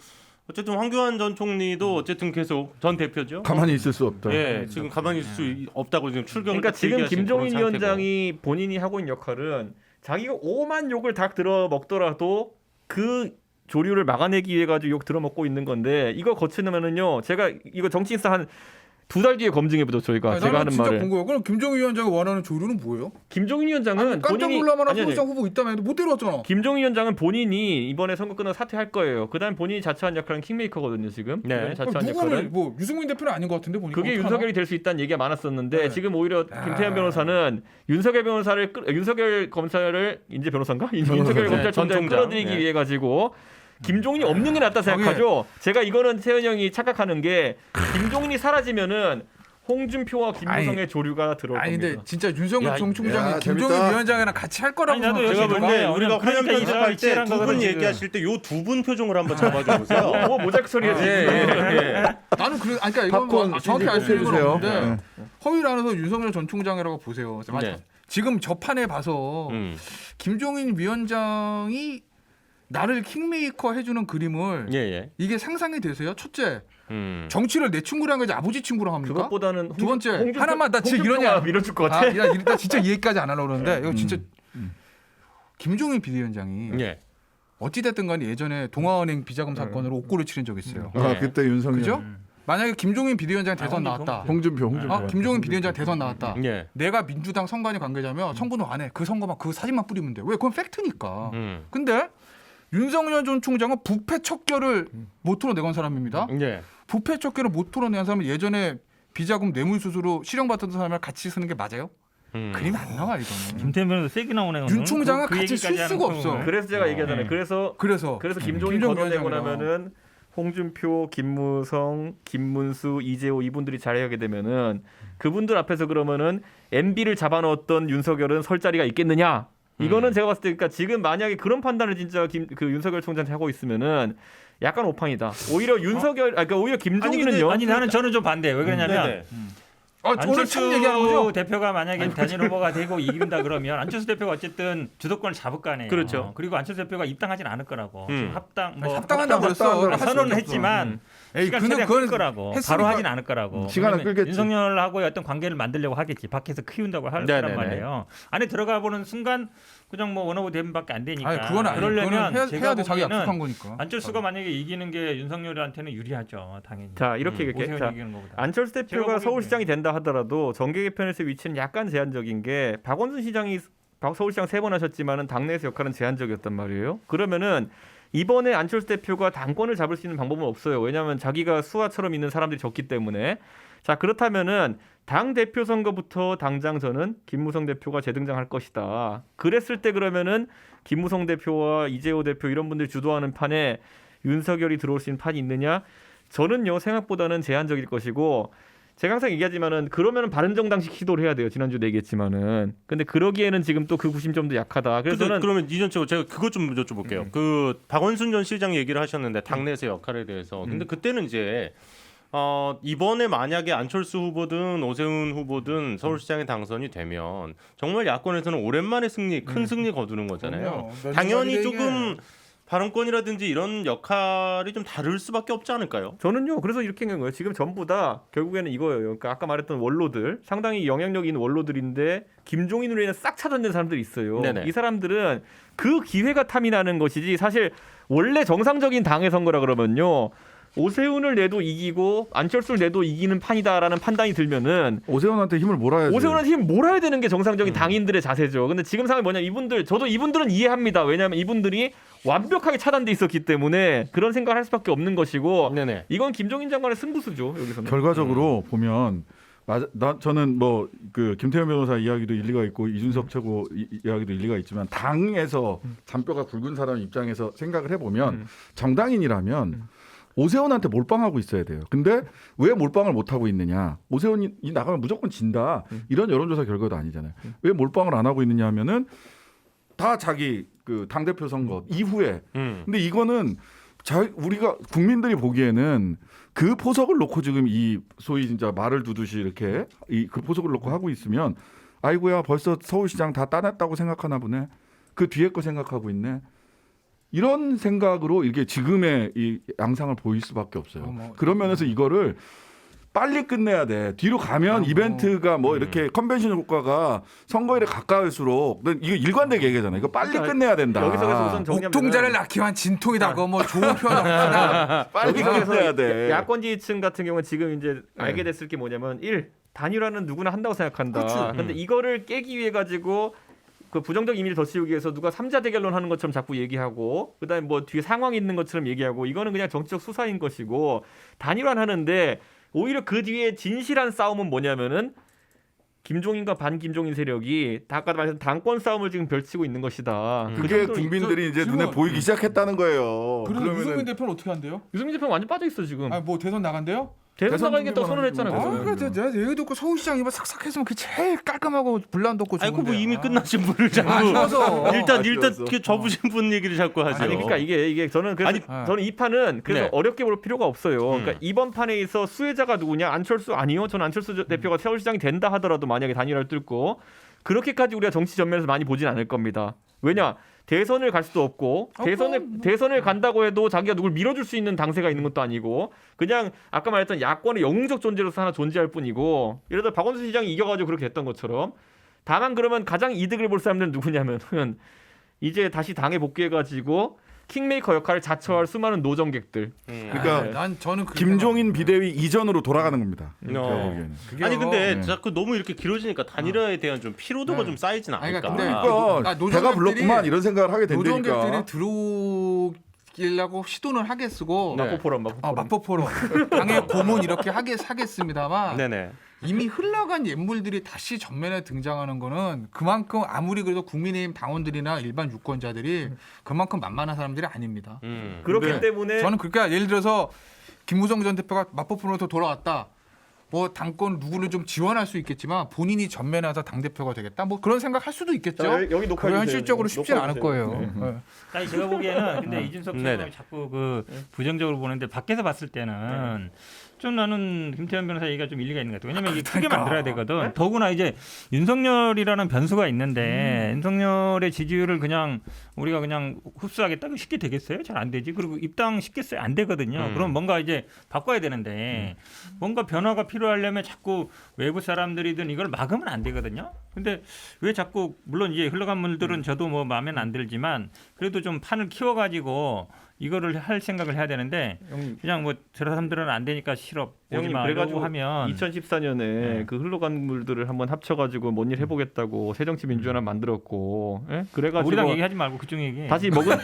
어쨌든 황교안 전 총리도 어쨌든 계속 전 대표죠. 가만히 있을 수 없다. 예, 지금 가만히 있을 수 없다고 지금 출경을 그러니까 딱 지금 얘기하신 김종인 그런 상태고. 위원장이 본인이 하고 있는 역할은 자기가 오만 욕을 다 들어 먹더라도 그 조류를 막아내기 위해 가지고 욕 들어 먹고 있는 건데 이거 거치면은요. 제가 이거 정치인사 한 2달 뒤에 검증해보죠 저희가. 제가 하는 진짜 말을. 본 거예요. 그럼 김종인 위원장이 원하는 조류는 뭐예요? 김종인 위원장은 깜짝 본인이 놀라만한 아니, 서울시장 후보 있다면 해도 못 데려왔잖아. 김종인 위원장은 본인이 이번에 선거 끝나고 사퇴할 거예요. 그다음 본인이 자처한 역할은 킹메이커거든요 지금. 네. 이번에 자처한 누구는 역할은. 뭐 유승민 대표는 아닌 것 같은데 보니까. 그게 어떡하나? 윤석열이 될 수 있다는 얘기가 많았었는데 네. 지금 오히려 김태현 변호사는 윤석열 검사를 이제 변호사인가? 윤석열 검찰총장을 전 총장. 끌어들이기 네. 위해 가지고 김종인이 없는 게 낫다 생각하죠. 제가 이거는 태현 형이 착각하는 게 김종인이 사라지면은 홍준표와 김무성의 조류가 들어올 아니 겁니다. 근데 진짜 윤석열 야, 정 총장이 야, 김종인 재밌다. 위원장이랑 같이 할 거라고 아니, 나도 제가 여기 볼 때 그러니까 우리가 화면 그러니까 편집할 때 이치란 두 분 거거든, 얘기하실 때 요 두 분 표정을 한번 잡아줘 보세요. 뭐 모자이크 처리해 지금. 예. 나는 그러니까 이건 팝콘 뭐 정확히 알 수 있는 건 해주세요. 없는데 허위를 안해서 윤석열 전 총장이라고 보세요. 네. 지금 저 판에 봐서 김종인 위원장이 나를 킹메이커 해주는 그림을 예. 이게 상상이 되세요? 첫째, 음. 정치를 내 친구랑 하지 아버지 친구랑 합니까? 그것보다는 두 번째, 하나만 나 진짜 홍준표가 이러냐 밀어줄 것 아, 같아. 나 진짜 이 얘기까지 안 하려고 그러는데 이거 진짜 김종인 비대위원장이 예. 어찌됐든 간에 예전에 동아은행 비자금 사건으로 옥고를 치른 적이 있어요. 아, 그때 윤석열. 그죠? 만약에 김종인 비대위원장 대선 나왔다. 홍준표. 김종인 비대위원장 대선 나왔다. 예. 내가 민주당 선관위 관계자면 청구는 안 해. 그 선거만 그 사진만 뿌리면 돼. 왜? 그건 팩트니까. 음. 근데 윤석열 전 총장은 부패 척결을 모토로 내건 사람입니다. 예. 부패 척결을 모토로 낸 사람은 예전에 비자금 뇌물수수로 실형받던 사람이랑 같이 쓰는 게 맞아요? 그림이 안 나와 이거는. 김태현 변호사 세게 나오네요. 윤 총장은 그 같이 쓸 얘기까지 수가 하는 없어. 거는. 그래서 제가 얘기하잖아요. 그래서 그래서 김종인 김종인 걷어내고 위원장이랑. 나면은 홍준표, 김무성, 김문수, 이재호 이분들이 자리하게 되면은 그분들 앞에서 그러면은 MB를 잡아넣었던 윤석열은 설 자리가 있겠느냐? 이거는 제가 봤을 때 그러니까 지금 만약에 그런 판단을 진짜 그 윤석열 총장이 하고 있으면은 약간 오판이다. 오히려 그러니까 오히려 김종인은요. 아니 나는 저는 좀 반대. 왜 그러냐면 네네. 오늘 참 얘기하는 거죠? 안철수 대표가 만약에 단일 후보가 되고 이긴다 그러면 안철수 대표가 어쨌든 주도권을 잡을 거 아니에요. 그렇죠. 그리고 안철수 대표가 입당하진 않을 거라고. 지금 합당한다고 그랬어. 선언은 했지만 에이, 시간 근데 최대한 그건 끌 거라고. 했으니까 바로 하진 않을 거라고. 시간은 왜냐면 끌겠지. 윤석열하고의 어떤 관계를 만들려고 하겠지. 밖에서 키운다고 할 네네네. 거란 말이에요. 안에 들어가 보는 순간 그냥 뭐 원오브 대면밖에 안 되니까. 아니 그건 아니. 그러려면 그거는 제가 해야 돼. 자기 보기에는 약속한 거니까. 안철수가 만약에 이기는 게 윤석열한테는 유리하죠. 당연히. 자 이렇게 얘기해. 오세훈이 자, 이기는 것보다. 안철수 제가 대표가 보기에는 서울시장이 된다 하더라도 정계 개편에서 위치는 약간 제한적인 게 박원순 시장이 서울시장 3번 하셨지만은 당내에서 역할은 제한적이었단 말이에요. 그러면은 이번에 안철수 대표가 당권을 잡을 수 있는 방법은 없어요. 왜냐하면 자기가 수하처럼 있는 사람들이 적기 때문에. 자 그렇다면은 당 대표 선거부터 당장 저는 김무성 대표가 재등장할 것이다. 그랬을 때 그러면은 김무성 대표와 이재호 대표 이런 분들이 주도하는 판에 윤석열이 들어올 수 있는 판이 있느냐? 저는요 생각보다는 제한적일 것이고 제가 항상 얘기하지만은 그러면은 바른정당식 시도를 해야 돼요. 지난주도 얘기했지만은. 근데 그러기에는 지금 또 그 구심점도 약하다. 그래서 저는 그러면 이전적으로 제가 그것 좀 여쭤볼게요. 그 박원순 전 시장 얘기를 하셨는데 당내에서 역할에 대해서. 근데 그때는 이제 이번에 만약에 안철수 후보든 오세훈 후보든 서울시장에 당선이 되면 정말 야권에서는 오랜만에 큰 승리 거두는 거잖아요. 그럼요. 당연히 조금 발언권이라든지 이런 역할이 좀 다를 수밖에 없지 않을까요? 저는요. 그래서 이렇게 한 거예요. 지금 전부 다 결국에는 이거예요. 그러니까 아까 말했던 원로들, 상당히 영향력 있는 원로들인데 김종인으로 인해 싹 차단된 사람들이 있어요. 네네. 이 사람들은 그 기회가 탐이 나는 것이지 사실 원래 정상적인 당의 선거라 그러면요. 오세훈을 내도 이기고 안철수를 내도 이기는 판이다라는 판단이 들면은 오세훈한테 힘을 몰아야지. 오세훈한테 힘 몰아야 되는 게 정상적인 당인들의 자세죠. 근데 지금 상황이 뭐냐 이분들은 이해합니다. 왜냐하면 이분들이 완벽하게 차단돼 있었기 때문에 그런 생각을 할 수밖에 없는 것이고 네네. 이건 김종인 장관의 승부수죠 여기서는. 결과적으로 보면 저는 뭐 그 김태현 변호사 이야기도 일리가 있고 이준석 최고 이야기도 일리가 있지만 당에서 잔뼈가 굵은 사람 입장에서 생각을 해보면 정당인이라면 오세훈한테 몰빵하고 있어야 돼요. 근데 왜 몰빵을 못 하고 있느냐? 오세훈이 나가면 무조건 진다. 이런 여론조사 결과도 아니잖아요. 왜 몰빵을 안 하고 있느냐 하면은 다 자기 그 당대표 선거 이후에. 근데 이거는 우리가 국민들이 보기에는 그 포석을 놓고 지금 이 소위 진짜 말을 두듯이 이렇게 그 포석을 놓고 하고 있으면 아이고야 벌써 서울시장 다 따냈다고 생각하나 보네. 그 뒤에 거 생각하고 있네. 이런 생각으로 이게 지금의 이 양상을 보일 수밖에 없어요. 그런 면에서 이거를 빨리 끝내야 돼. 뒤로 가면 이벤트가 뭐 이렇게 컨벤션 효과가 선거일에 가까울수록 이거 일관되게 얘기하잖아. 이거 빨리 끝내야 된다. 여기서 우선 정리하면 옥동자를 낳기 위한 진통이다. 그거 뭐 좋은 표현 없으나 빨리 끝내야 돼. 야권 지지층 같은 경우는 지금 이제 알게 됐을 게 뭐냐면 단일화는 누구나 한다고 생각한다. 근데 이거를 깨기 위해 가지고 그 부정적 이미지를 더 씌우기 위해서 누가 3자 대결론 하는 것처럼 자꾸 얘기하고 그다음에 뭐 뒤에 상황이 있는 것처럼 얘기하고 이거는 그냥 정치적 수사인 것이고 단일화는 하는데 오히려 그 뒤에 진실한 싸움은 뭐냐면은 김종인과 반김종인 세력이 아까 말했던 당권 싸움을 지금 펼치고 있는 것이다. 그 그게 정도로 국민들이 이제 눈에 보이기 시작했다는 거예요. 그래서 유승민 대표는 어떻게 한대요? 유승민 대표 완전 빠져 있어 지금. 뭐 대선 나간대요? 대선 나가겠다고 선언했잖아요. 준비만 그래서. 하지 내가 얘기 듣고 서울시장이 싹싹했으면 그게 제일 깔끔하고 분란도 없고 아이고 좋은데. 뭐 이미 끝나신 분을 자꾸 아쉬워서. 일단 아쉬워서. 그 접으신 분 얘기를 자꾸 하죠. 아니 그러니까 이게 저는 그래서 저는 이 판은 그래서 네. 어렵게 볼 필요가 없어요. 그러니까 이번 판에 있어 수혜자가 누구냐? 안철수 아니요. 저는 안철수 대표가 서울시장이 된다 하더라도 만약에 단일화를 뚫고 그렇게까지 우리가 정치 전면에서 많이 보진 않을 겁니다. 왜냐? 대선을 갈 수도 없고 대선을 간다고 해도 자기가 누굴 밀어줄 수 있는 당세가 있는 것도 아니고 그냥 아까 말했던 야권의 영웅적 존재로서 하나 존재할 뿐이고 예를 들어 박원순 시장이 이겨가지고 그렇게 했던 것처럼 다만 그러면 가장 이득을 볼 사람들은 누구냐면은 이제 다시 당에 복귀해가지고 킹메이커 역할을 자처할 수많은 노정객들. 그러니까 저는 김종인 비대위 이전으로 돌아가는 겁니다. 제가 보기에는. 아니 근데 자꾸 너무 이렇게 길어지니까 단일화에 대한 좀 피로도가 좀 쌓이진 않을까. 그러니까 배가 불렀구만 이런 생각을 하게 된다니까. 노정객들이 들어오려고 시도는 하겠고 마포포럼 당의 고문 이렇게 하겠습니다만 네네. 이미 흘러간 옛물들이 다시 전면에 등장하는 거는 그만큼 아무리 그래도 국민의힘 당원들이나 일반 유권자들이 그만큼 만만한 사람들이 아닙니다. 그렇기 때문에 저는 그러니까 예를 들어서 김무성 전 대표가 마포포럼에서 돌아왔다. 뭐 당권 누구를 좀 지원할 수 있겠지만 본인이 전면에 와서 당 대표가 되겠다. 뭐 그런 생각할 수도 있겠죠. 여기 그게 현실적으로 쉽진 않을 거예요. 아니 제가 보기에는 근데 이준석 최고가 자꾸 그 부정적으로 보는데 밖에서 봤을 때는 좀 나는 김태현 변호사 얘기가 좀 일리가 있는 것 같아요. 왜냐면 이게 크게 만들어야 되거든. 더구나 이제 윤석열이라는 변수가 있는데 윤석열의 지지율을 그냥 우리가 그냥 흡수하겠다 그 쉽게 되겠어요? 잘 안 되지. 그리고 입당시켰어요? 안 되거든요. 그럼 뭔가 이제 바꿔야 되는데 뭔가 변화가 필요하려면 자꾸 외부 사람들이든 이걸 막으면 안 되거든요. 근데 왜 자꾸 물론 이제 흘러간 물들은 저도 뭐 마음에는 안 들지만 그래도 좀 판을 키워가지고 이거를 할 생각을 해야 되는데 그냥 뭐 저 사람들은 안 되니까 싫어 오지 마라고 하면 2014년에 그 흘러간 물들을 한번 합쳐가지고 뭔 일 해보겠다고 새정치민주연합 만들었고 그래가지고 우리 당 얘기하지 말고 그쪽 얘기 다시 먹은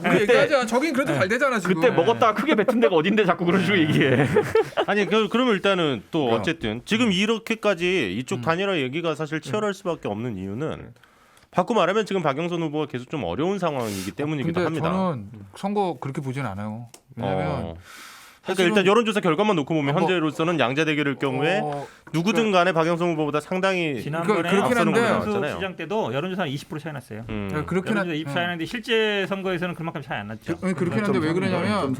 우리 얘기하자. 저긴 그래도 잘 되잖아 지금. 그때 먹었다가 크게 뱉은 데가 어딘데 자꾸 그런 식으로 얘기해. 아니 그러면 일단은 또 어쨌든 지금 이렇게까지 이쪽 단일화 얘기가 사실 치열할 수밖에 없는 이유는 바꿔 말하면 지금 박영선 후보가 계속 좀 어려운 상황이기 때문이기도 근데 합니다. 저는 선거 그렇게 보진 않아요. 왜냐하면 그러니까 일단 여론조사 결과만 놓고 보면 현재로서는 양자 대결일 경우에 누구든 간에 박영선 후보보다 상당히 지난번에 그렇긴 한데 나왔잖아요. 시장 때도 여론조사는 20% 차이 났어요. 그렇긴 한데 20% 차이 났는데 실제 선거에서는 그만큼 차이 안 났죠. 그렇긴 한데 왜 그러냐면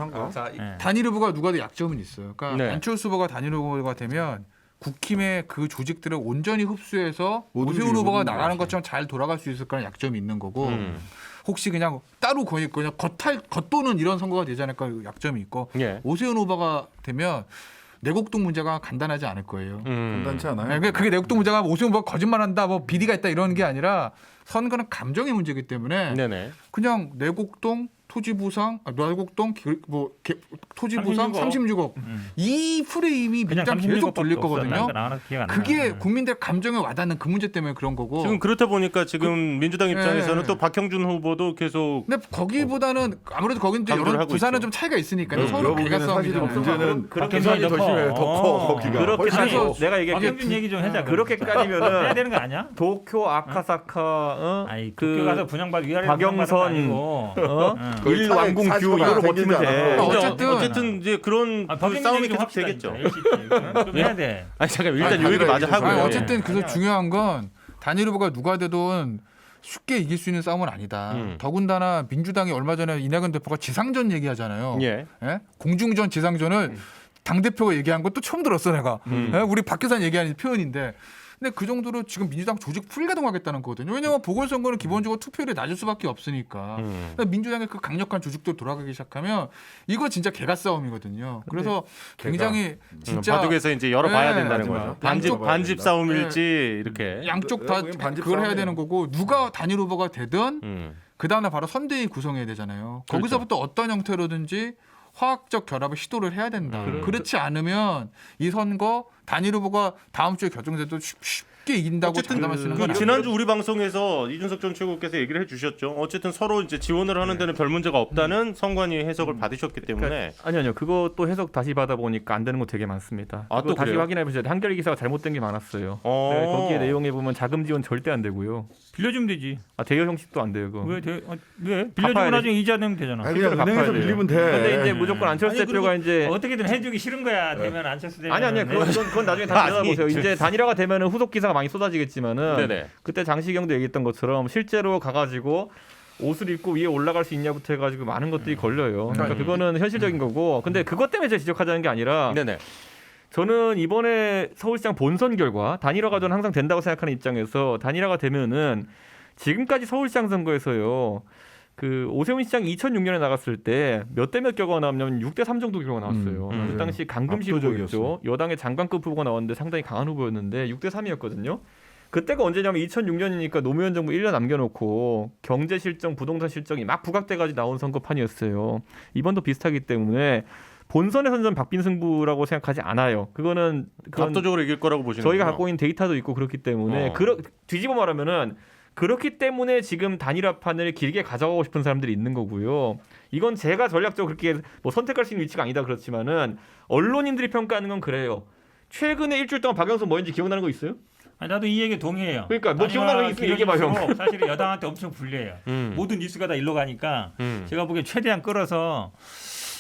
네. 단일 후보가 누가도 약점은 있어요. 그러니까 네. 안철수 후보가 단일 후보가 되면 국힘의 그 조직들을 온전히 흡수해서 모든 오세훈 후보가 모든 나가는 거지. 것처럼 잘 돌아갈 수 있을 거라는 약점이 있는 거고 혹시 그냥 따로 거의 그냥 겉도는 이런 선거가 되지 않을까 약점이 있고 예. 오세훈 후보가 되면 내곡동 문제가 간단하지 않을 거예요. 간단치 않아요. 그러니까 그게 내곡동 문제가 오세훈 후보가 거짓말한다, 뭐 비리가 있다 이런 게 아니라 선거는 감정의 문제이기 때문에 네네. 그냥 내곡동 토지보상, 노량곡동 토지 보상 36억. 이 프레임이 그냥 민주당 계속 돌릴 거거든요. 그게 나. 국민들 감정에 와닿는 그 문제 때문에 그런 거고. 지금 그렇다 보니까 지금 민주당 입장에서는 또 박형준 후보도 계속 근데 거기보다는 아무래도 거기는 좀 강조를 여론 하고 부산은 있죠. 좀 차이가 있으니까 여러 서로 부분은 개가 사실은 싸움이잖아요. 문제는 그렇게 박형준이 더 심해요. 더 커. 거기가. 그렇게 훨씬 따지고 더. 내가 얘기할게. 박형준 얘기 좀 해자. 그렇게까지면은 해야 되는 거 아니야? 도쿄 아카사카 아니 그 그 가서 분양받 위아래 박영선 거의 일왕궁 사지가 규 이거로 버티면 돼. 생기잖아. 어쨌든 이제 그런 그 싸움이 계속 되겠죠. 좀 해야 돼. 아니 잠깐 일단 아니, 요 얘기 마저 아니, 하고요. 어쨌든 그래서 아니야. 중요한 건 단일 후보가 누가 되든 쉽게 이길 수 있는 싸움은 아니다. 더군다나 민주당이 얼마 전에 이낙연 대표가 지상전 얘기하잖아요. 예. 예? 공중전 지상전을 당 대표가 얘기한 것도 처음 들었어 내가. 예? 우리 박계산 얘기하는 표현인데. 근데 그 정도로 지금 민주당 조직 풀가동하겠다는 거거든요. 왜냐하면 보궐선거는 기본적으로 투표율이 낮을 수밖에 없으니까. 그러니까 민주당의 그 강력한 조직도 돌아가기 시작하면 이거 진짜 개가 싸움이거든요. 그래서 굉장히 진짜 바둑에서 이제 열어봐야 네, 된다는 마지막. 거죠. 반집 양쪽 싸움일지 이렇게. 양쪽 다 여기는 반집 그걸 해야 싸움이에요. 되는 거고 누가 단일 후보가 되든 음. 그 다음에 바로 선대위 구성해야 되잖아요. 그렇죠. 거기서부터 어떤 형태로든지 화학적 결합을 시도를 해야 된다. 그렇지 않으면 이 선거 단일 후보가 다음 주에 결정돼도 쉽게 이긴다고 장담할 수 있는 건 아니에요. 지난주 우리 방송에서 이준석 전 최고께서 얘기를 해주셨죠. 어쨌든 서로 이제 지원을 하는 데는 별 문제가 없다는 선관위 해석을 받으셨기 때문에. 아니요. 그것도 해석 다시 받아보니까 안 되는 거 되게 많습니다. 아, 그거 또 다시 그래요? 확인해 보셔야 돼요. 한겨레 기사가 잘못된 게 많았어요. 어. 네, 거기에 내용에 보면 자금 지원 절대 안 되고요. 빌려주면 되지. 대여 형식도 안 돼요. 그거. 왜 빌려주고 갚아야 나중에 이자 내면 되잖아. 아니, 그냥 갚아야 은행에서 돼요. 빌리면 돼. 근데 이제 무조건 안철수 아니, 대표가 이제 어떻게든 해주기 싫은 거야. 되면 안철수 되면. 아니 그건 나중에 다 들여다보세요. 이제 단일화가 되면은 후속 기사가 많이 쏟아지겠지만은 네네. 그때 장시경도 얘기했던 것처럼 실제로 가가지고 옷을 입고 위에 올라갈 수 있냐부터 해가지고 많은 것들이 걸려요. 그러니까 그거는 현실적인 거고. 근데 그것 때문에 제가 지적하자는 게 아니라 네네. 저는 이번에 서울시장 본선 결과 단일화가 저는 항상 된다고 생각하는 입장에서 단일화가 되면은 지금까지 서울시장 선거에서요. 그 오세훈 시장이 2006년에 나갔을 때 몇 대 몇 결과가 나왔냐면 6대 3 정도 결과가 나왔어요. 그 당시 강금실 압도적이었어요. 후보였죠. 여당의 장관급 후보가 나왔는데 상당히 강한 후보였는데 6대 3이었거든요. 그때가 언제냐면 2006년이니까 노무현 정부 1년 남겨놓고 경제 실정, 부동산 실정이 막 부각돼가지고 나온 선거판이었어요. 이번도 비슷하기 때문에 본선에서는 전 박빙 승부라고 생각하지 않아요. 그건 압도적으로 이길 거라고 보시는 저희가 거군요. 갖고 있는 데이터도 있고 그렇기 때문에 어. 뒤집어 말하면은 그렇기 때문에 지금 단일화판을 길게 가져가고 싶은 사람들이 있는 거고요. 이건 제가 전략적으로 그렇게 뭐 선택할 수 있는 위치가 아니다 그렇지만은 언론인들이 평가하는 건 그래요. 최근에 일주일 동안 박영선 뭐 했는지 기억나는 거 있어요? 아니, 나도 이 얘기 동의해요. 그러니까 뭐 기억나는 거 있으면 얘기해봐 형. 사실 여당한테 엄청 불리해요. 모든 뉴스가 다 일로 가니까 제가 보기에 최대한 끌어서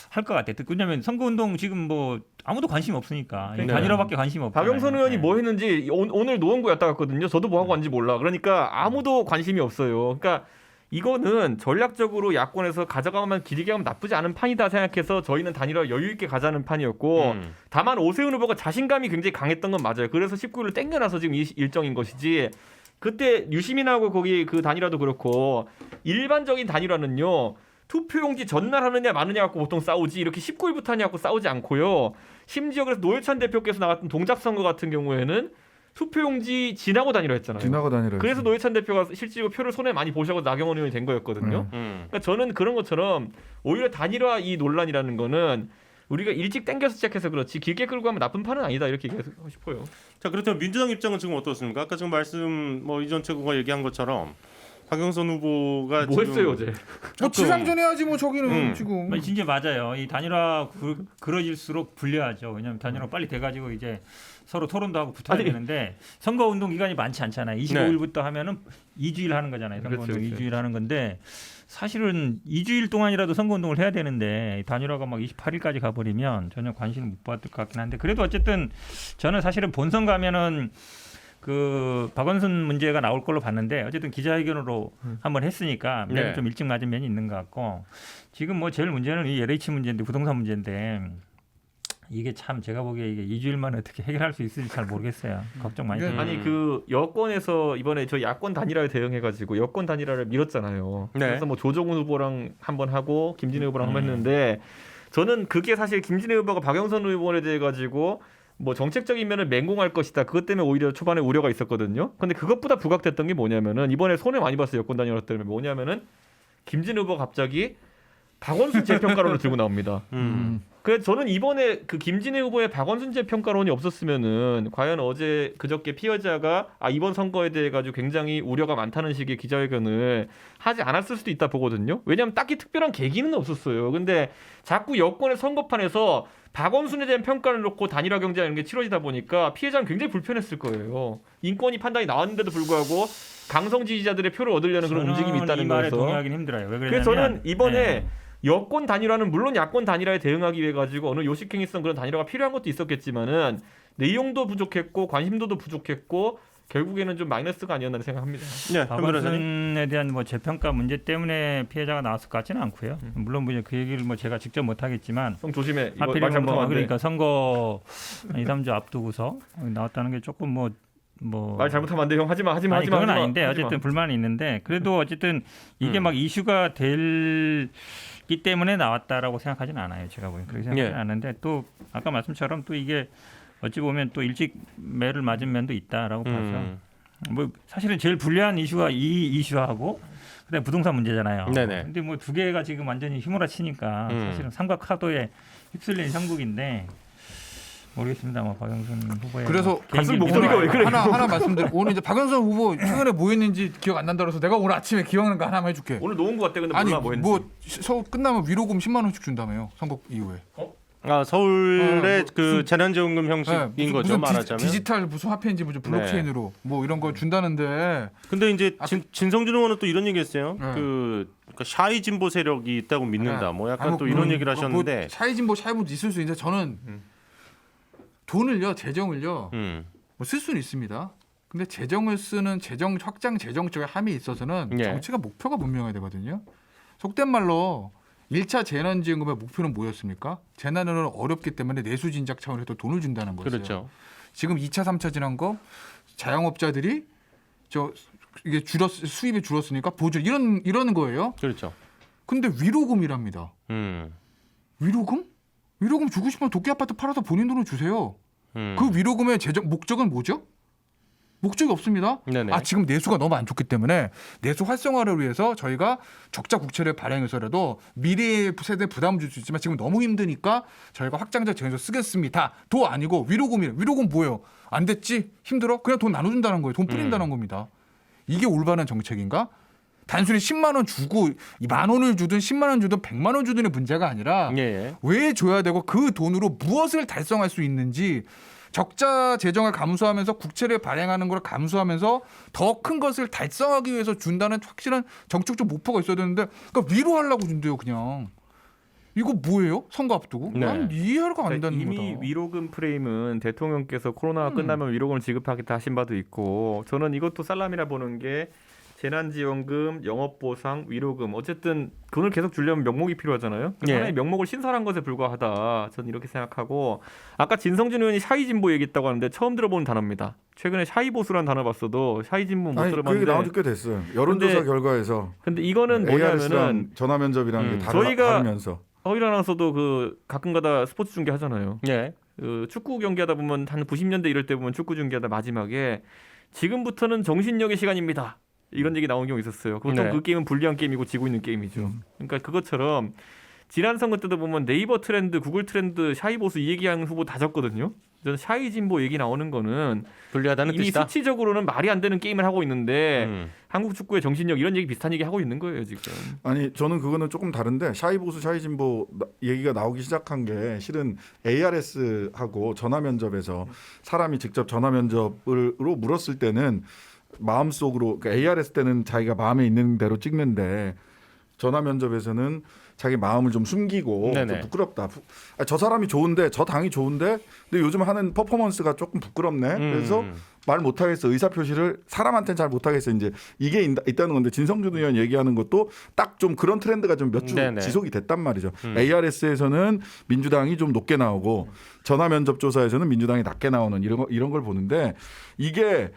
할 것 같아요. 왜냐하면 선거운동 지금 뭐 아무도 관심 없으니까 그러니까. 단일화밖에 관심 없어요. 박영선 의원이 뭐 했는지 오늘 노원구 왔다 갔거든요. 저도 뭐 하고 왔는지 몰라. 그러니까 아무도 관심이 없어요. 그러니까 이거는 전략적으로 야권에서 가져가면 길게 하면 나쁘지 않은 판이다 생각해서 저희는 단일화 여유 있게 가자는 판이었고 다만 오세훈 후보가 자신감이 굉장히 강했던 건 맞아요. 그래서 19일을 땡겨놔서 지금 이 일정인 것이지 그때 유시민하고 거기 그 단일화도 그렇고 일반적인 단일화는요. 투표용지 전날 하느냐 마느냐 갖고 보통 싸우지 이렇게 19일부터 하냐 갖고 싸우지 않고요. 심지어 그래서 노회찬 대표께서 나갔던 동작선거 같은 경우에는 투표용지 지나고 다니라 했잖아요. 지나고 다니라. 그래서 노회찬 대표가 실제로 표를 손에 많이 보셔서 나경원 의원이 된 거였거든요. 그러니까 저는 그런 것처럼 오히려 단일화 이 논란이라는 거는 우리가 일찍 땡겨서 시작해서 그렇지 길게 끌고 가면 나쁜 판은 아니다 이렇게 얘기하고 싶어요. 자 그렇다면 민주당 입장은 지금 어떻습니까? 아까 지금 말씀 뭐 이전 최고가 얘기한 것처럼 박영선 후보가 뭐 지금 했어요 어제? 뭐 지상전 해야지 뭐 저기는 지금. 진짜 맞아요. 이 단일화 그러질수록 불리하죠. 왜냐하면 단일화 빨리 돼가지고 이제 서로 토론도 하고 붙어야 되는데 선거운동 기간이 많지 않잖아요. 25일부터 하면은 2주일 하는 거잖아요. 선거운동 그렇죠. 2주일 하는 건데 사실은 2주일 동안이라도 선거운동을 해야 되는데 단일화가 막 28일까지 가버리면 전혀 관심을 못 받을 것 같긴 한데 그래도 어쨌든 저는 사실은 본선 가면은 그 박원순 문제가 나올 걸로 봤는데 어쨌든 기자회견으로 한번 했으니까 네. 좀 일찍 맞은 면이 있는 것 같고 지금 뭐 제일 문제는 이 LH 문제인데 부동산 문제인데 이게 참 제가 보기에 이게 2주일 만에 어떻게 해결할 수 있을지 잘 모르겠어요. 걱정 많이 됩니다. 아니 그 여권에서 이번에 저 야권 단일화에 대응해가지고 여권 단일화를 밀었잖아요. 네. 그래서 뭐 조정훈 후보랑 한번 하고 김진애 후보랑 한번 했는데 저는 그게 사실 김진애 후보가 박영선 의원에 대해 가지고 뭐 정책적인 면을 맹공할 것이다. 그것 때문에 오히려 초반에 우려가 있었거든요. 근데 그것보다 부각됐던 게 뭐냐면은 이번에 손해 많이 봤어요. 여권 단일화 때문에 뭐냐면은 김진애 후보가 갑자기 박원순 재평가론을 들고 나옵니다. 그래서 저는 이번에 그 김진애 후보의 박원순 재평가론이 없었으면은 과연 어제 그저께 피해자가 이번 선거에 대해 가지고 굉장히 우려가 많다는 식의 기자회견을 하지 않았을 수도 있다 보거든요. 왜냐하면 딱히 특별한 계기는 없었어요. 근데 자꾸 여권의 선거판에서 박원순에 대한 평가를 놓고 단일화 경쟁 이런 게 치러지다 보니까 피해자는 굉장히 불편했을 거예요. 인권위 판단이 나왔는데도 불구하고 강성 지지자들의 표를 얻으려는 그런 움직임이 있다는 이 말에 거에서. 동의하기는 힘들어요. 왜 그러냐면 그래서 저는 이번에 네. 여권 단일화는 물론 야권 단일화에 대응하기 위해 가지고 어느 요식행위성 그런 단일화가 필요한 것도 있었겠지만은 내용도 부족했고 관심도도 부족했고 결국에는 좀 마이너스가 아니었나 생각합니다. 네, 박원순에 대한 뭐 재평가 문제 때문에 피해자가 나왔을 것 같지는 않고요. 물론 뭐 그 얘기를 뭐 제가 직접 못 하겠지만 형 조심해. 이거 말 하필이면 잘못하면 뭐 안 돼. 그러니까 선거 2, 3주 앞두고서 나왔다는 게 조금 뭐 말 잘못하면 안 돼. 형 하지 마. 아니, 그건 아닌데 어쨌든 불만이 있는데 그래도 어쨌든 이게 막 이슈가 되기 때문에 나왔다라고 생각하지는 않아요. 제가 보기엔 그렇게 생각하지는 않는데 또 아까 말씀처럼 또 이게 어찌 보면 또 일찍 매를 맞은 면도 있다라고 봐서 뭐 사실은 제일 불리한 이슈가 이 이슈하고 그다음에 부동산 문제잖아요. 네네. 근데 뭐 두 개가 지금 완전히 휘몰아치니까 사실은 삼각화도에 휩쓸린 형국인데 모르겠습니다. 뭐 박영선 후보의 그래서 가슴 목소리가 왜 그래? 하나 말씀드려. 오늘 이제 박영선 후보 최근에 뭐 했는지 기억 안 난다 그래서 내가 오늘 아침에 기억나는 거 하나만 해줄게. 오늘 놓은 것 같아. 근데 아니 몰라 뭐 했는지. 뭐 서울 끝나면 위로금 10만 원씩 준다며요. 선거 이후에. 서울의 그 무슨- 재난지원금 형식인 네, 거죠, 무슨 말하자면. 디지털 무슨 화폐인지 무슨 블록체인으로 뭐 이런 거 준다는데. 근데 이제 진성준 의원은 또 이런 얘기했어요. 네. 그러니까 샤이 진보 세력이 있다고 믿는다. 뭐 약간 아니, 또 이런 얘기를 하셨는데. 뭐 샤이진보 샤이보 있을 수 있는데 저는 돈을요 재정을요 뭐 쓸 수는 있습니다. 근데 재정을 쓰는 재정 확장 재정 쪽에 함에 있어서는 예. 정치가 목표가 분명해야 되거든요. 속된 말로 1차 재난지원금의 목표는 뭐였습니까? 재난은 어렵기 때문에 내수진작 차원에서 돈을 준다는 거였어요. 그렇죠. 지금 2차, 3차 지난거 자영업자들이 이게 수입이 줄었으니까 보조 이러는 거예요. 그렇죠. 근데 위로금이랍니다. 위로금? 위로금 주고 싶으면 도끼 아파트 팔아서 본인 돈을 주세요. 그 위로금의 재정 목적은 뭐죠? 목적이 없습니다. 네네. 지금 내수가 너무 안 좋기 때문에 내수 활성화를 위해서 저희가 적자 국채를 발행해서라도 미래 세대에 부담을 줄 수 있지만 지금 너무 힘드니까 저희가 확장적 재정에서 쓰겠습니다. 도 아니고 위로금 뭐예요? 안 됐지? 힘들어? 그냥 돈 나눠준다는 거예요. 돈 뿌린다는 겁니다. 이게 올바른 정책인가? 단순히 10만 원 주고 2만 원을 주든 10만 원 주든 100만 원 주든의 문제가 아니라 예. 왜 줘야 되고 그 돈으로 무엇을 달성할 수 있는지 적자 재정을 감수하면서 국채를 발행하는 걸 감수하면서 더 큰 것을 달성하기 위해서 준다는 확실한 정책적 목표가 있어야 되는데 그러니까 위로하려고 준대요 그냥. 이거 뭐예요? 선거 앞두고? 네. 난 이해가 안 되는 이미 거다. 위로금 프레임은 대통령께서 코로나가 끝나면 위로금을 지급하겠다 하신 바도 있고 저는 이것도 살람이라 보는 게 재난지원금, 영업보상, 위로금 어쨌든 돈을 계속 주려면 명목이 필요하잖아요. 예. 하나의 명목을 신설한 것에 불과하다. 저는 이렇게 생각하고 아까 진성준 의원이 샤이진보 얘기했다고 하는데 처음 들어보는 단어입니다. 최근에 샤이보수라는 단어 봤어도 샤이진보 못 아니 그 얘기 들어봤는데 나온 지 꽤 됐어요. 여론조사 근데- 결과에서 근데 이거는 뭐냐면은 ARS랑 전화 면접이라는 게 저희가 다르면서 허일 아나운서도 그 가끔가다 스포츠 중계 하잖아요. 예. 그 축구 경기하다 보면 한 90년대 이럴 때 보면 축구 중계하다 마지막에 지금부터는 정신력의 시간입니다. 이런 얘기 나온 경우 있었어요. 보통 네. 그 게임은 불리한 게임이고 지고 있는 게임이죠. 그러니까 그것처럼 지난 선거 때도 보면 네이버 트렌드, 구글 트렌드, 샤이보수 이 얘기하는 후보 다 졌거든요. 저는 샤이진보 얘기 나오는 거는 불리하다는 이미 뜻이다. 수치적으로는 말이 안 되는 게임을 하고 있는데 음. 한국 축구의 정신력 이런 얘기 비슷한 얘기 하고 있는 거예요 지금. 아니 저는 그거는 조금 다른데 샤이보수 샤이진보 얘기가 나오기 시작한 게 실은 ARS하고 전화 면접에서 사람이 직접 전화 면접으로 물었을 때는 마음속으로 그러니까 ARS 때는 자기가 마음에 있는 대로 찍는데 전화 면접에서는 자기 마음을 좀 숨기고 네네. 좀 부끄럽다. 저 사람이 좋은데 저 당이 좋은데 근데 요즘 하는 퍼포먼스가 조금 부끄럽네. 그래서 말 못하겠어. 의사표시를 사람한테는 잘 못하겠어. 이제 이게 있다는 건데 진성준 의원 얘기하는 것도 딱 좀 그런 트렌드가 좀 몇 주 네네. 지속이 됐단 말이죠. ARS에서는 민주당이 좀 높게 나오고 전화 면접 조사에서는 민주당이 낮게 나오는 이런 걸 보는데 이게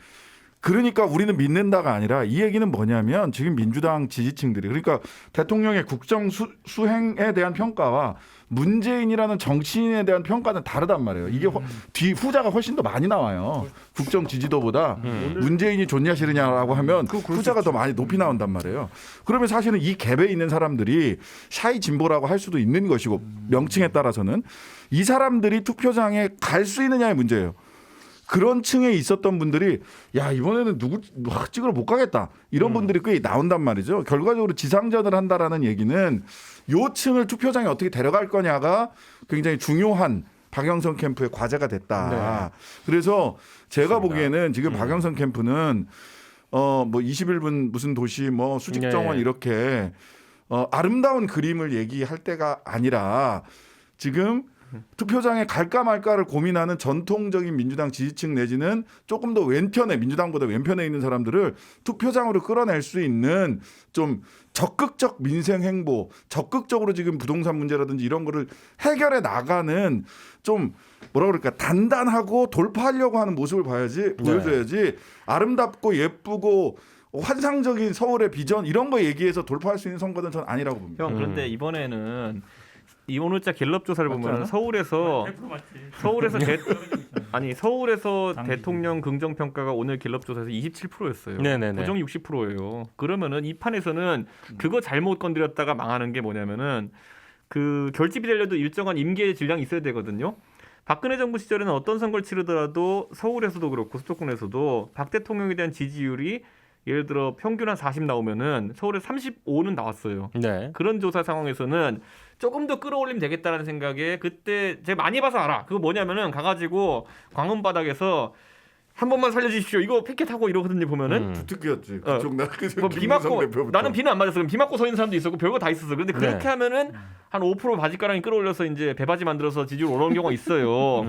그러니까 우리는 믿는다가 아니라 이 얘기는 뭐냐면 지금 민주당 지지층들이 그러니까 대통령의 국정 수행에 대한 평가와 문재인이라는 정치인에 대한 평가는 다르단 말이에요. 이게 후자가 훨씬 더 많이 나와요. 국정 지지도보다 문재인이 좋냐 싫으냐라고 하면 후자가 더 많이 높이 나온단 말이에요. 그러면 사실은 이 갭에 있는 사람들이 샤이 진보라고 할 수도 있는 것이고 명칭에 따라서는 이 사람들이 투표장에 갈 수 있느냐의 문제예요. 그런 층에 있었던 분들이 야 이번에는 누구 찍으러 못 가겠다 이런 분들이 꽤 나온단 말이죠. 결과적으로 지상전을 한다라는 얘기는 요 층을 투표장에 어떻게 데려갈 거냐가 굉장히 중요한 박영선 캠프의 과제가 됐다. 네. 그래서 제가 보기에는 지금 박영선 캠프는 뭐 21분 무슨 도시 뭐 수직정원 이렇게 아름다운 그림을 얘기할 때가 아니라 지금 투표장에 갈까 말까를 고민하는 전통적인 민주당 지지층 내지는 조금 더 왼편에 민주당보다 왼편에 있는 사람들을 투표장으로 끌어낼 수 있는 좀 적극적 민생 행보, 적극적으로 지금 부동산 문제라든지 이런 거를 해결해 나가는 좀 뭐라 그럴까 단단하고 돌파하려고 하는 모습을 보여줘야지 아름답고 예쁘고 환상적인 서울의 비전 이런 거 얘기해서 돌파할 수 있는 선거는 전 아니라고 봅니다. 형 그런데 이번에는 이 오늘자 갤럽 조사를 보면 서울에서 대통령 긍정 평가가 오늘 갤럽 조사에서 27%였어요. 네네네. 부정 60%예요. 그러면은 이 판에서는 그거 잘못 건드렸다가 망하는 게 뭐냐면은 그 결집이 되려도 일정한 임계의 질량이 있어야 되거든요. 박근혜 정부 시절에는 어떤 선거를 치르더라도 서울에서도 그렇고 수도권에서도 박 대통령에 대한 지지율이 예를 들어 평균 한 40 나오면은 서울에 35는 나왔어요. 네. 그런 조사 상황에서는 조금 더 끌어올리면 되겠다라는 생각에 그때 제가 많이 봐서 알아. 그거 뭐냐면은 가가지고 광화문 바닥에서 한 번만 살려주십시오. 이거 피켓하고 이러거든요 보면은. 주특기였지. 그쪽 비 맞고 나는 비는 안 맞았어. 그럼 비 맞고 서 있는 사람도 있었고 별거 다 있었어. 그런데 그렇게 네. 하면은 한 5% 바지가랑이 끌어올려서 이제 배바지 만들어서 지지율 올라오는 경우가 있어요.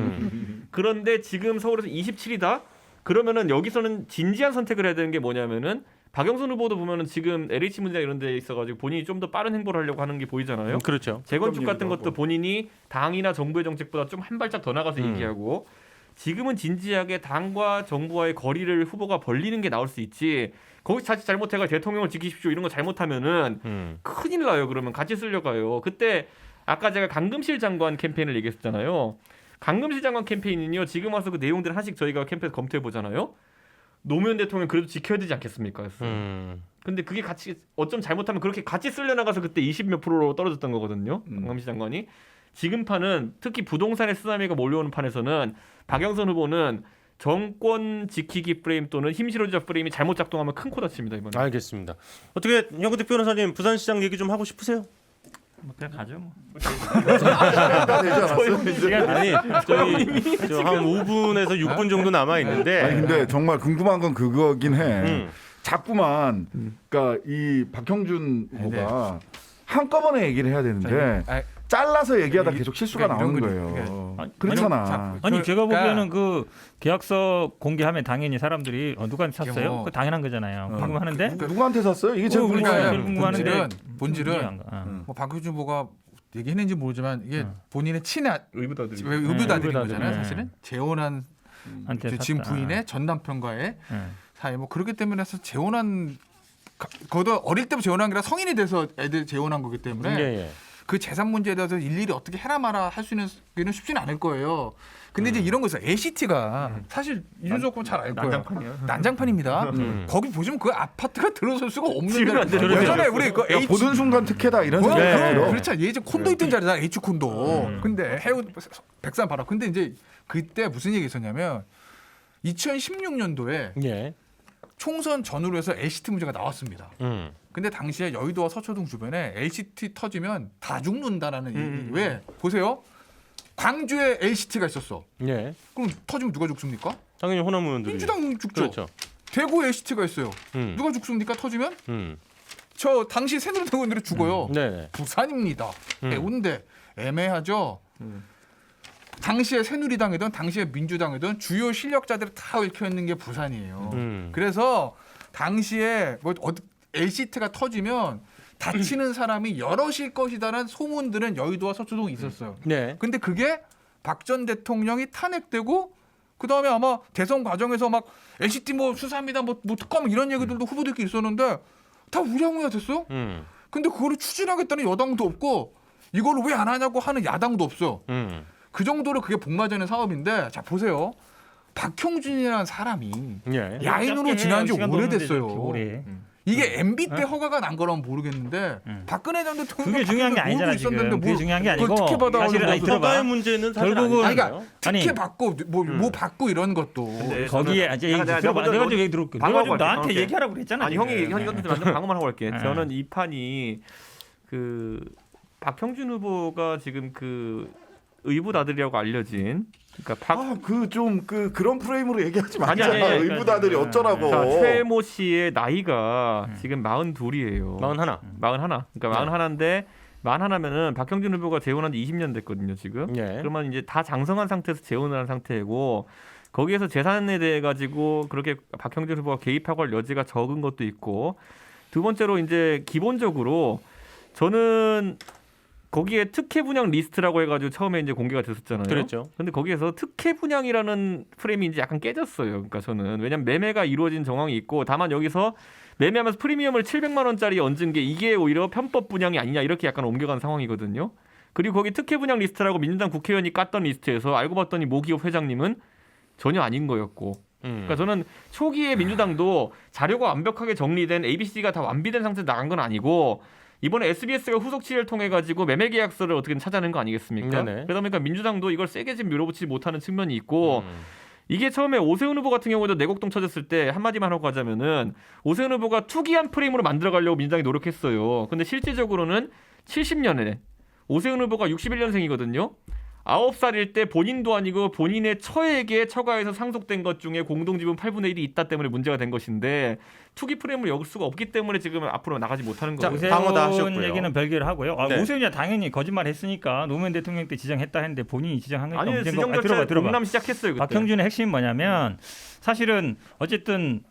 그런데 지금 서울에서 27이다. 그러면은 여기서는 진지한 선택을 해야 되는 게 뭐냐면은 박영선 후보도 보면은 지금 LH 문제 이런 데 있어가지고 본인이 좀 더 빠른 행보를 하려고 하는 게 보이잖아요. 그렇죠. 재건축 같은 것도 본인이 당이나 정부의 정책보다 좀 한 발짝 더 나가서 얘기하고 지금은 진지하게 당과 정부와의 거리를 후보가 벌리는 게 나올 수 있지. 거기서 자칫 잘못해가 대통령을 지키십시오 이런 거 잘못하면은 큰일 나요. 그러면 같이 쓸려가요. 그때 아까 제가 강금실 장관 캠페인을 얘기했었잖아요. 강금실 장관 캠페인은요. 지금 와서 그 내용들 하나씩 저희가 캠페인 검토해 보잖아요. 노무현 대통령 그래도 지켜야 되지 않겠습니까? 근데 그게 같이 어쩜 잘못하면 그렇게 같이 쓸려나가서 그때 20몇 %로 떨어졌던 거거든요. 강금실 장관이. 지금 판은 특히 부동산의 쓰나미가 몰려오는 판에서는 박영선 후보는 정권 지키기 프레임 또는 힘실어주자 프레임이 잘못 작동하면 큰 코 다칩니다 이번에. 알겠습니다. 어떻게 현근택 변호사님 부산시장 얘기 좀 하고 싶으세요? 뭐 그냥 가죠 뭐. 아니 저희 한 5분에서 6분 정도 남아 있는데. 아니 근데 정말 궁금한 건 그거긴 해. 자꾸만 그러니까 이 박형준 후보가 한꺼번에 얘기를 해야 되는데 잘라서 얘기하다 계속 실수가 나오는 거예요. 그렇잖아. 아니 제가 보기에는 그 계약서 공개하면 당연히 사람들이 누구한테 샀어요? 뭐, 그 당연한 거잖아요. 궁금하는데 누구한테 샀어요? 이게 제일 궁금한데. 본질은 뭐 박효준 후보가 얘기했는지 모르지만 이게 본인의 친한 의붓아들인 거잖아요. 사실은 재혼한 지금 부인의 전 남편과의 사이 뭐 그렇기 때문에 재혼한 그것도 어릴 때부터 재혼한 게 아니라 성인이 돼서 애들 재혼한 거기 때문에 그 재산 문제에 대해서 일일이 어떻게 해라 마라 할 수 있는 게 쉽지는 않을 거예요. 근데 이제 이런 거 있어요. ACT가 사실 이준석 후보 잘 알 거예요. 난장판입니다. 거기 보시면 그 아파트가 들어설 수가 없는 자리. 예전에 우리 그 보는 순간 특혜다 이런 생각이 들어. 그렇죠. 예전 콘도 있던 자리다 H 콘도. 근데 해우 백산 봐라. 근데 이제 그때 무슨 얘기 있었냐면 2016년도에 총선 전후로 해서 LCT 문제가 나왔습니다. 근데 당시에 여의도와 서초동 주변에 LCT 터지면 다 죽는다라는 왜? 보세요. 광주에 LCT가 있었어. 그럼 터지면 누가 죽습니까? 당연히 호남 의원들이. 민주당 죽죠. 그렇죠. 대구에 LCT가 있어요. 누가 죽습니까? 터지면? 저 당시 새누리당 의원들이 죽어요. 부산입니다. 해운대. 애매하죠. 당시에 새누리당이든 당시에 민주당이든 주요 실력자들이 다 얽혀 있는 게 부산이에요. 그래서 당시에 뭐 LCT가 터지면 다치는 사람이 여럿일 것이다라는 소문들은 여의도와 서초동에 있었어요. 근데 그게 박 전 대통령이 탄핵되고 그 다음에 아마 대선 과정에서 막 NCT 뭐 수사합니다, 뭐 특검 이런 얘기들도 후보들끼리 있었는데 다 우야무야 됐어요. 근데 그거를 추진하겠다는 여당도 없고 이걸 왜 안 하냐고 하는 야당도 없어. 그 정도로 그게 복마전의 사업인데 자 보세요. 박형준이라는 사람이 예. 야인으로 지난 지 오래됐어요. 오래. 이게 MB 때 허가가 난 거라면 모르겠는데 박근혜 전 대통령 그게 중요한 게 아니잖아 지금. 그게 중요한 게 아니고 특혜 받아 사실은 아니 들어봐. 허가의 문제는 사실 결국은 아니잖아요. 그러니까 특혜 받고 뭐 받고 이런 것도 거기에 이제 내가 들어봐. 먼저 내가 좀 얘기 들을게. 방어하고 내가 좀 나한테 할게. 얘기하라고 그랬잖아. 아니 지금. 형이 건데 완전 방어만 하고 갈게. 네. 저는 이 판이 그 박형준 후보가 지금 그 의붓아들이라고 알려진 그러니까 그런 프레임으로 얘기하지 아니, 마자. 아니, 아니, 의붓아들이 어쩌라고. 자, 최모 씨의 나이가 지금 42이에요. 41. 41. 그러니까 41인데 41면은 박형준 후보가 재혼한 지 20년 됐거든요, 지금. 예. 그러면 이제 다 장성한 상태에서 재혼을 한 상태고 거기에서 재산에 대해 가지고 그렇게 박형준 후보가 개입하고 할 여지가 적은 것도 있고 두 번째로 이제 기본적으로 저는 거기에 특혜 분양 리스트라고 해가지고 처음에 이제 공개가 됐었잖아요. 그랬죠. 근데 거기에서 특혜 분양이라는 프레임이 이제 약간 깨졌어요. 그러니까 저는 왜냐면 매매가 이루어진 정황이 있고 다만 여기서 매매하면서 프리미엄을 700만 원짜리 얹은 게 이게 오히려 편법 분양이 아니냐 이렇게 약간 옮겨간 상황이거든요. 그리고 거기 특혜 분양 리스트라고 민주당 국회의원이 깠던 리스트에서 알고 봤더니 모기업 회장님은 전혀 아닌 거였고. 그러니까 저는 초기에 민주당도 자료가 완벽하게 정리된 ABC가 다 완비된 상태에서 나간 건 아니고 이번에 SBS가 후속 취재를 통해 가지고 매매 계약서를 어떻게든 찾아낸 거 아니겠습니까? 네네. 그러다 보니까 민주당도 이걸 세게 좀 밀어붙이지 못하는 측면이 있고 이게 처음에 오세훈 후보 같은 경우도 내곡동 쳐졌을 때 한마디만 하고 가자면은 오세훈 후보가 투기한 프레임으로 만들어가려고 민주당이 노력했어요. 근데 실질적으로는 70년에 오세훈 후보가 61년생이거든요. 9살일 때 본인도 아니고 본인의 처에게 처가에서 상속된 것 중에 공동지분 8분의 1이 있다 때문에 문제가 된 것인데 투기 프레임을 엮을 수가 없기 때문에 지금 앞으로 나가지 못하는 자, 거고요. 방어 다 오세훈 하셨고요. 얘기는 별개로 하고요. 네. 오세훈이 당연히 거짓말했으니까 노무현 대통령 때 지정했다 했는데 본인이 지정한 거니까 아니 문제인 지정 거. 절차 들어봐. 공람 시작했어요. 그때. 박형준의 핵심이 뭐냐면 사실은 어쨌든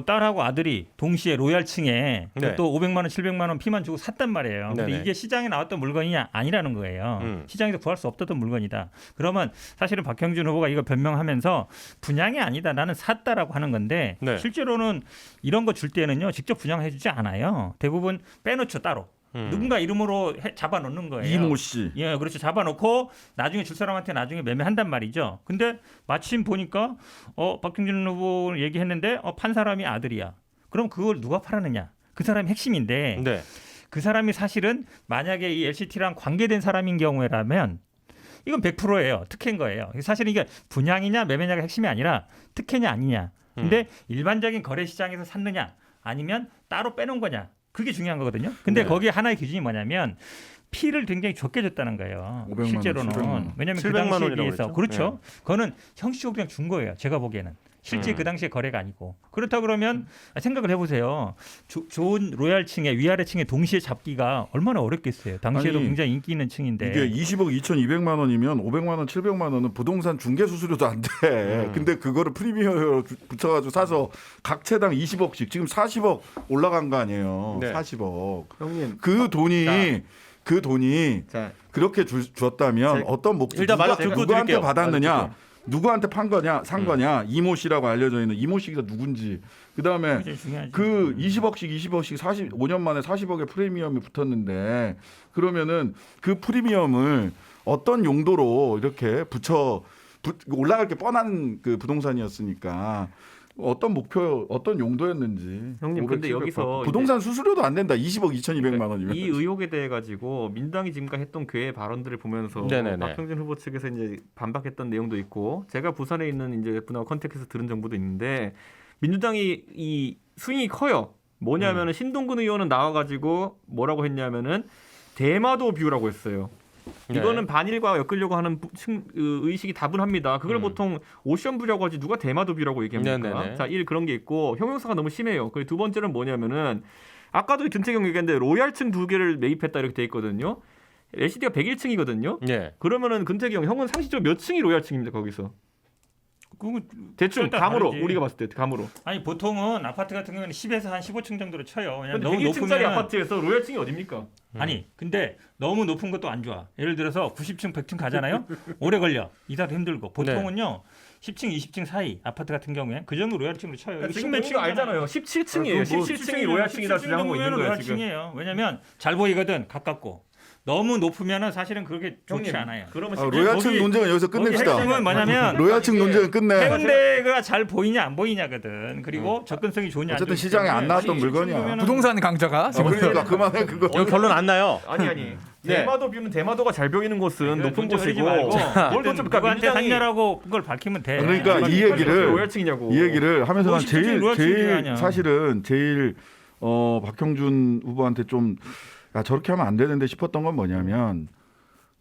딸하고 아들이 동시에 로얄층에 네. 또 500만 원, 700만 원 피만 주고 샀단 말이에요. 근데 네네. 이게 시장에 나왔던 물건이 아니라는 거예요. 시장에서 구할 수 없었던 물건이다. 그러면 사실은 박형준 후보가 이거 변명하면서 분양이 아니다. 나는 샀다라고 하는 건데 네. 실제로는 이런 거 줄 때는요. 직접 분양해 주지 않아요. 대부분 빼놓죠 따로. 누군가 이름으로 잡아놓는 거예요. 이모 씨. 예, 그렇죠. 잡아놓고 나중에 줄 사람한테 나중에 매매한단 말이죠. 근데 마침 보니까 박형준 후보 얘기했는데 판 사람이 아들이야. 그럼 그걸 누가 팔았느냐? 그 사람이 핵심인데 네. 그 사람이 사실은 만약에 이 LCT랑 관계된 사람인 경우라면 이건 100%예요. 특혜인 거예요. 사실은 이게 분양이냐 매매냐가 핵심이 아니라 특혜냐 아니냐. 근데 일반적인 거래 시장에서 샀느냐 아니면 따로 빼놓은 거냐. 그게 중요한 거거든요. 근데 네. 거기에 하나의 기준이 뭐냐면 피를 굉장히 적게 줬다는 거예요. 500만 원, 실제로는 700만 원. 왜냐하면 그 700만 당시에 원이라고 비해서 그랬죠? 그렇죠. 그거는 형식적으로 그냥 준 거예요. 제가 보기에는 실제 그 당시에 거래가 아니고 그렇다 그러면 생각을 해보세요. 좋은 로얄층에 위아래층에 동시에 잡기가 얼마나 어렵겠어요. 당시에도 아니, 굉장히 인기 있는 층인데 이게 20억 2,200만 원이면 500만 원, 700만 원은 부동산 중개 수수료도 안 돼. 근데 그거를 프리미엄으로 붙여가지고 사서 각 채당 20억씩 지금 40억 올라간 거 아니에요. 네. 40억. 형님 그 돈이 자, 그렇게 줬다면 어떤 목적 일단 마저 듣고 누구한테 드릴게요. 받았느냐, 누구한테 판 거냐, 산 거냐, 이모 씨라고 알려져 있는 이모 씨가 누군지. 그다음에 굉장히 중요하지. 그 20억씩 45년 만에 40억의 프리미엄이 붙었는데 그러면은 그 프리미엄을 어떤 용도로 이렇게 올라갈 게 뻔한 그 부동산이었으니까 어떤 목표, 어떤 용도였는지. 형님, 500, 근데 700 여기서 부동산 수수료도 안 된다. 20억 2,200만 원이면. 이 의혹에 대해 가지고 민당이 지금까지 했던 괴의 발언들을 보면서 네네네. 박형준 후보 측에서 이제 반박했던 내용도 있고 제가 부산에 있는 이제 분하고 컨택해서 들은 정보도 있는데 민주당이 이 스윙이 커요. 뭐냐면은 신동근 의원은 나와가지고 뭐라고 했냐면은 대마도 뷰라고 했어요. 네. 이거는 반일과 엮으려고 하는 의식이 다분합니다. 그걸 보통 오션뷰라고 하지 누가 대마도뷰라고 얘기합니까? 네네네. 자, 그런 게 있고 형용사가 너무 심해요. 그리고 두 번째는 뭐냐면은 아까도 김태경 얘기했는데 로얄층 2개를 매입했다 이렇게 돼 있거든요. LCD가 101층이거든요. 예. 그러면은 금태경 형은 상식적으로 몇 층이 로얄층입니까 거기서? 그건 대충 일단 감으로 다르지. 우리가 봤을 때 감으로. 아니 보통은 아파트 같은 경우는 10에서 한 15층 정도로 쳐요. 왜냐면 근데 너무 100층짜리 높으면 아파트에서 로얄층이 어딥니까? 아니 근데 너무 높은 것도 안 좋아. 예를 들어서 90층 100층 가잖아요. 오래 걸려. 이사도 힘들고 보통은요 10층 20층 사이 아파트 같은 경우에 그 정도 로얄층으로 쳐요. 그러니까 지금 몇 보니까 알잖아요. 17층이에요. 17층이 로얄층이라 주장하고 있는 거예요 지금. 로얄층이에요. 왜냐면 잘 보이거든 가깝고. 너무 높으면은 사실은 그렇게 좋지 형님, 않아요. 그러면 로얄층 거기- 논쟁은 여기서 거기 끝냅시다. 핵심은 뭐냐면 로얄층 논쟁은 끝내. 해운대가 잘 보이냐 안 보이냐거든. 그리고 접근성이 좋냐. 안 어쨌든 좋냐 시장에 안 때문에 나왔던 17층 물건이야. 보면은 부동산 강자가 지금 그러니까 그만해 그거. 여기 결론 안 나요. 아니 네. 대마도 뷰는 대마도가 잘 보이는 곳은 높은 문제 곳이고 걸리지 말고 뭘 좀 누구한테 샀냐라고 그걸 밝히면 돼. 그러니까 이 얘기를 로얄층이냐고. 이 얘기를 하면서 난 50층 로얄층이 제일 아니야. 사실은 제일 박형준 후보한테 좀 야, 저렇게 하면 안 되는데 싶었던 건 뭐냐면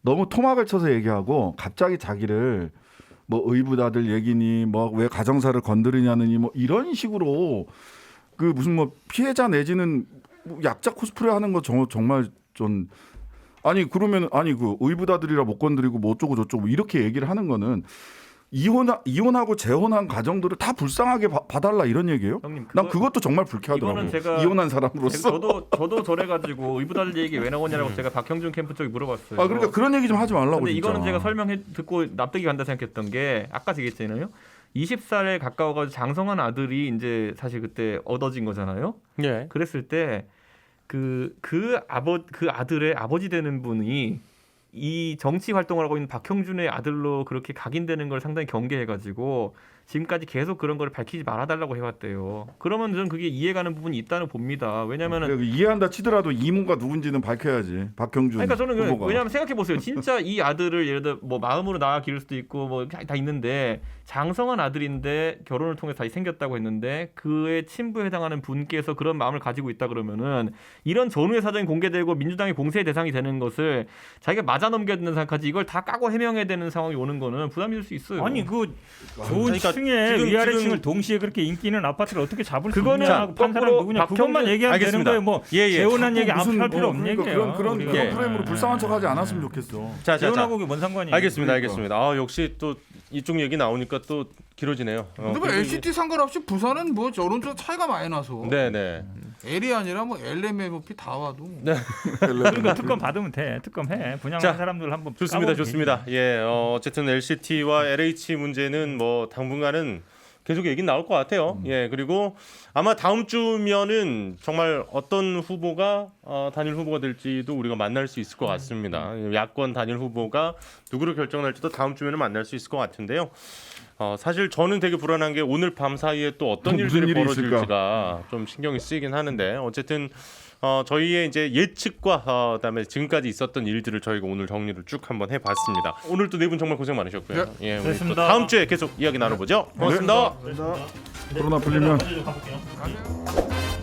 너무 토막을 쳐서 얘기하고 갑자기 자기를 뭐 의붓아들 얘기니 뭐 왜 가정사를 건드리냐느니 뭐 이런 식으로 그 무슨 뭐 피해자 내지는 뭐 약자 코스프레 하는 거 정말 좀 아니 그러면 아니 그 의붓아들이라 못 건드리고 뭐 어쩌고 저쩌고 이렇게 얘기를 하는 거는 이혼하고 재혼한 가정들을 다 불쌍하게 봐달라 이런 얘기예요? 형님, 난 그것도 정말 불쾌하더라고. 이거는 제가 이혼한 사람으로서. 저도 저래가지고 의붓아들 얘기 왜 나오냐고 제가 박형준 캠프 쪽에 물어봤어요. 아 그러니까 그런 얘기 좀 하지 말라고. 근데 진짜. 이거는 제가 설명해 듣고 납득이 간다 생각했던 게 아까 얘기했잖아요. 20살에 가까워가지고 장성한 아들이 이제 사실 그때 얻어진 거잖아요. 예. 그랬을 때 그 아들의 아버지 되는 분이 이 정치 활동을 하고 있는 박형준의 아들로 그렇게 각인되는 걸 상당히 경계해가지고 지금까지 계속 그런 걸 밝히지 말아달라고 해왔대요. 그러면 저는 그게 이해가는 부분이 있다는 봅니다. 왜냐면은 이해한다 치더라도 이모가 누군지는 밝혀야지. 박형준. 그러니까 저는 후보가. 왜냐하면 생각해 보세요. 진짜 이 아들을 예를 들어 뭐 마음으로 낳아 기를 수도 있고 뭐 다 있는데 장성한 아들인데 결혼을 통해서 다시 생겼다고 했는데 그의 친부에 해당하는 분께서 그런 마음을 가지고 있다 그러면은 이런 전후의 사정이 공개되고 민주당이 공세의 대상이 되는 것을 자기가 맞아 넘겨야 되는 상황까지 이걸 다 까고 해명해야 되는 상황이 오는 거는 부담이 될 수 있어요. 아니 그 좋은 그러니까 층에 지금- 위아래 지금- 층을 동시에 그렇게 인기 있는 아파트를 어떻게 잡을 수 그거는 있냐고 판 사람 거꾸로 누구냐 그것만 박형준- 얘기하면 되는 알겠습니다. 거예요. 뭐 예. 재혼한 얘기 무슨 할 필요 없는 그러니까 얘기예요. 그런 우리가. 프레임으로 불쌍한 척하지 않았으면 좋겠어. 자. 재혼하고 뭔 상관이? 알겠습니다. 알겠습니다. 아, 역시 또 이쪽 얘기 나오니까 또 길어지네요. 근데 뭐 LCT 상관없이 부산은 뭐 여론조사 차이가 많이 나서 네네. L이 아니라 뭐 LMFP 다 와도 그러니까 특검 받으면 돼. 특검 해. 분양한 자, 사람들 한번 좋습니다. 까보면 좋습니다. 예. 어쨌든 LCT와 LH 문제는 뭐 당분간은 계속 얘기 나올 것 같아요. 예. 그리고 아마 다음 주면은 정말 어떤 후보가 단일 후보가 될지도 우리가 만날 수 있을 것 같습니다. 야권 단일 후보가 누구를 결정할지도 다음 주면은 만날 수 있을 것 같은데요. 사실 저는 되게 불안한 게 오늘 밤 사이에 또 어떤 무슨 일들이 일이 벌어질지가 좀 신경이 쓰이긴 하는데 어쨌든 저희의 이제 예측과 그다음에 지금까지 있었던 일들을 저희가 오늘 정리를 쭉 한번 해봤습니다. 오늘 또 네 분 정말 고생 많으셨고요. 예, 우리 또 고맙습니다. 다음 주에 계속 이야기 나눠보죠. 고맙습니다. 코로나 풀리면 가볼게요.